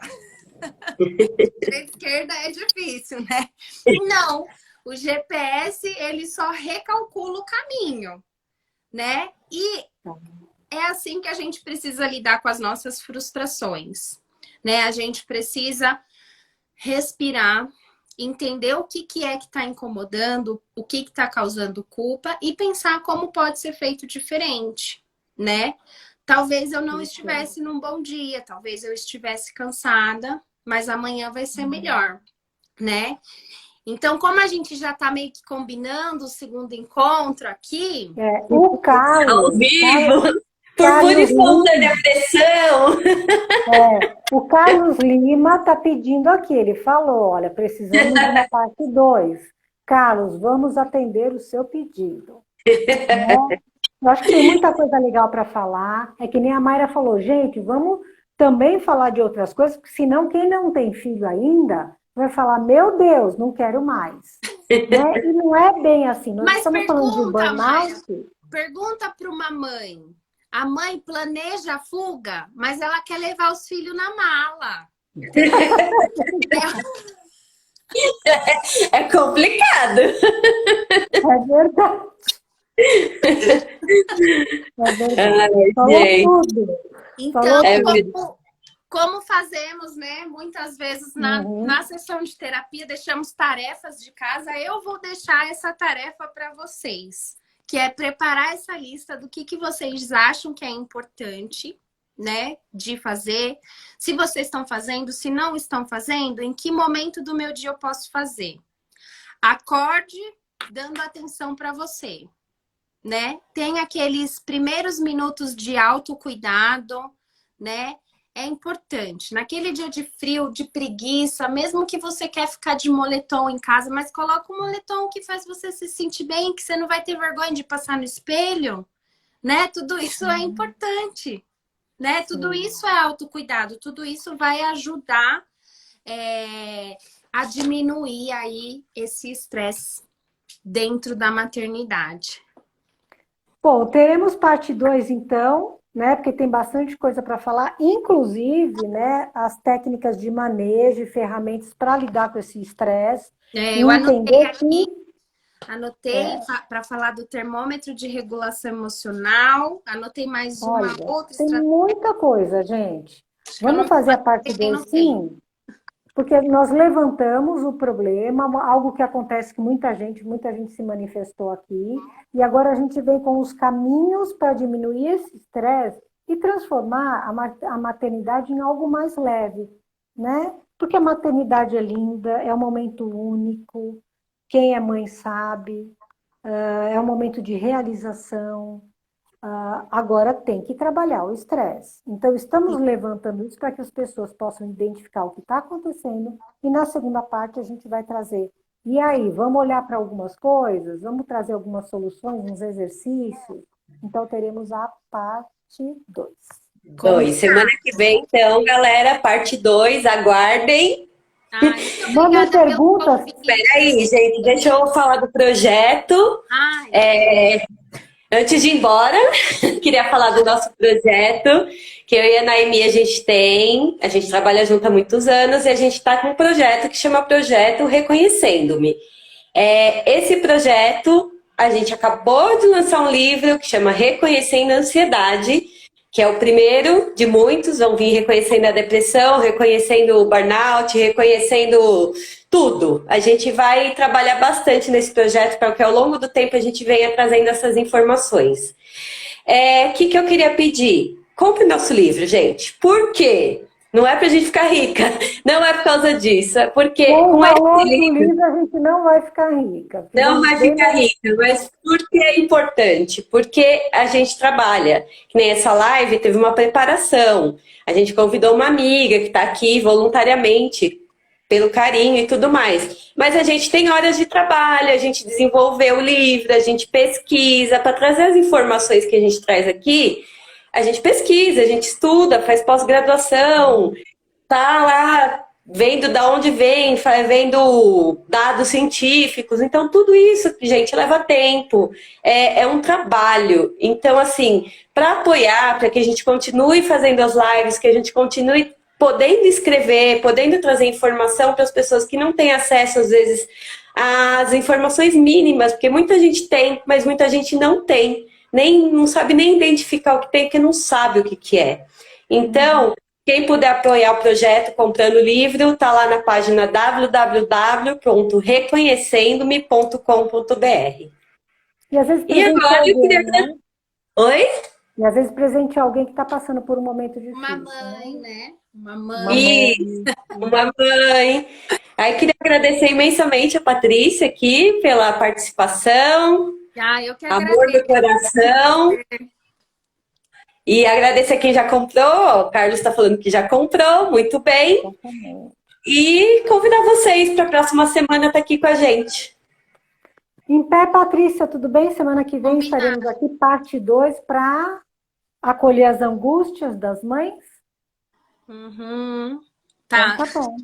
Esquerda é difícil, né? Não, o GPS ele só recalcula o caminho, né? E é assim que a gente precisa lidar com as nossas frustrações, né? A gente precisa respirar, entender o que é que está incomodando, o que está causando culpa e pensar como pode ser feito diferente, né? Talvez eu não estivesse num bom dia, talvez eu estivesse cansada, mas amanhã vai ser melhor, né? Então, como a gente já está meio que combinando o segundo encontro aqui... O Ao Carlos, vivo, por pura e Carlos espontânea Lima, pressão. o Carlos Lima está pedindo aqui, ele falou, olha, precisamos de uma parte 2. Carlos, vamos atender o seu pedido. Né? Eu acho que tem muita coisa legal para falar. É que nem a Mayra falou, gente, vamos também falar de outras coisas, porque senão quem não tem filho ainda vai falar, meu Deus, não quero mais. Né? E não é bem assim. Nós Mas estamos falando de pergunta, Mayra, burnout. pergunta para uma mãe. A mãe planeja a fuga, mas ela quer levar os filhos na mala. É complicado. É verdade. É verdade. Ai, Falou gente. tudo. Então, Falou como fazemos, né? Muitas vezes na sessão de terapia deixamos tarefas de casa. Eu vou deixar essa tarefa para vocês, que é preparar essa lista do que vocês acham que é importante, né? De fazer. Se vocês estão fazendo, se não estão fazendo, em que momento do meu dia eu posso fazer? Acorde dando atenção para você, né? Tem aqueles primeiros minutos de autocuidado, né? É importante. Naquele dia de frio, de preguiça, mesmo que você quer ficar de moletom em casa, mas coloca um moletom que faz você se sentir bem, que você não vai ter vergonha de passar no espelho, né? Tudo isso é importante, né? Tudo isso é autocuidado, tudo isso vai ajudar a diminuir aí esse estresse dentro da maternidade. Bom, teremos parte 2 então, né? Porque tem bastante coisa para falar, inclusive, né, as técnicas de manejo e ferramentas para lidar com esse estresse. Eu anotei aqui, É. para falar do termômetro de regulação emocional, anotei mais uma outra Tem estratégia. muita coisa, gente. Vamos fazer a parte 2 sim? Porque nós levantamos o problema, algo que acontece que muita gente se manifestou aqui, e agora a gente vem com os caminhos para diminuir esse estresse e transformar a maternidade em algo mais leve, né? Porque a maternidade é linda, é um momento único, quem é mãe sabe, é um momento de realização. Agora tem que trabalhar o estresse. Então, estamos levantando isso para que as pessoas possam identificar o que está acontecendo e na segunda parte a gente vai trazer. E aí, vamos olhar para algumas coisas? Vamos trazer algumas soluções, uns exercícios? Então, teremos a parte 2. 2. Semana que vem, então, galera, parte 2, aguardem. Muito Mandem obrigada pelo perguntas. convite. Espera aí, gente, deixa eu falar do projeto. Antes de ir embora, queria falar do nosso projeto, que eu e a Naimi a gente trabalha junto há muitos anos e a gente está com um projeto que chama Projeto Reconhecendo-me. Esse projeto, a gente acabou de lançar um livro que chama Reconhecendo a Ansiedade, que é o primeiro de muitos, vão vir reconhecendo a depressão, reconhecendo o burnout, reconhecendo tudo. A gente vai trabalhar bastante nesse projeto para que ao longo do tempo a gente venha trazendo essas informações. O que eu queria pedir? Compre nosso livro, gente. Por quê? Não é pra gente ficar rica, não é por causa disso, é porque Com o com esse valor do livro livro, a gente não vai ficar rica. não Fizemos vai bem ficar rica, mas por que é importante? Porque a gente trabalha, que nem essa live teve uma preparação, a gente convidou uma amiga que está aqui voluntariamente, pelo carinho e tudo mais, mas a gente tem horas de trabalho, a gente desenvolveu o livro, a gente pesquisa, para trazer as informações que a gente traz aqui, a gente pesquisa, a gente estuda, faz pós-graduação, tá lá vendo da onde vem, vendo dados científicos. Então, tudo isso, gente, leva tempo. É um trabalho. Então, assim, para apoiar, para que a gente continue fazendo as lives, que a gente continue podendo escrever, podendo trazer informação para as pessoas que não têm acesso, às vezes, às informações mínimas, porque muita gente tem, mas muita gente não tem. Não sabe nem identificar o que tem, porque não sabe o que é. Então, quem puder apoiar o projeto comprando o livro, tá lá na página www.reconhecendo-me.com.br. E às vezes E presente agora eu alguém, queria... né? Oi? E às vezes presente alguém que está passando por um momento difícil. Uma mãe, né? Uma Uma mãe. Isso, uma mãe. Aí queria agradecer imensamente a Patrícia aqui pela participação, Eu que amor do agradeço. coração. E agradecer a quem já comprou. O Carlos está falando que já comprou, muito bem. Exatamente. E convidar vocês para a próxima semana estar aqui com a gente. Em pé, Patrícia, tudo bem? Semana que vem Combinado. estaremos aqui, parte 2, para acolher as angústias das mães. Tá, Então, tá bom.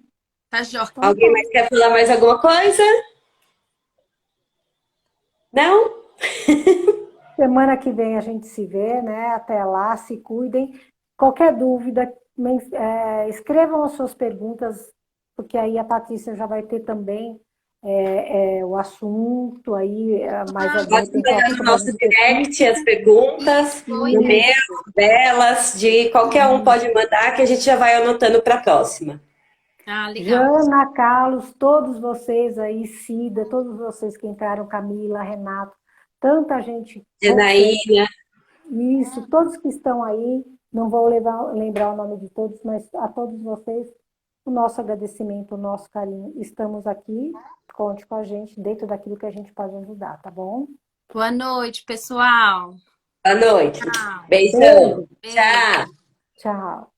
tá jóia. Então, Alguém tá. mais quer falar mais alguma coisa? Não? Semana que vem a gente se vê, né? Até lá, se cuidem. Qualquer dúvida, escrevam as suas perguntas, porque aí a Patrícia já vai ter também o assunto aí mais Pode adiante. mandar no nosso direct as perguntas, no meu, delas, de qualquer um pode mandar, que a gente já vai anotando para a próxima. Legal. Jana, Carlos, todos vocês aí, Cida, todos vocês que entraram, Camila, Renato, tanta gente. Janaína. Isso, todos que estão aí, não vou lembrar o nome de todos, mas a todos vocês, o nosso agradecimento, o nosso carinho. Estamos aqui, conte com a gente, dentro daquilo que a gente pode ajudar, tá bom? Boa noite, pessoal. Boa noite. Tchau. Beijão. Beijo. Tchau. Tchau.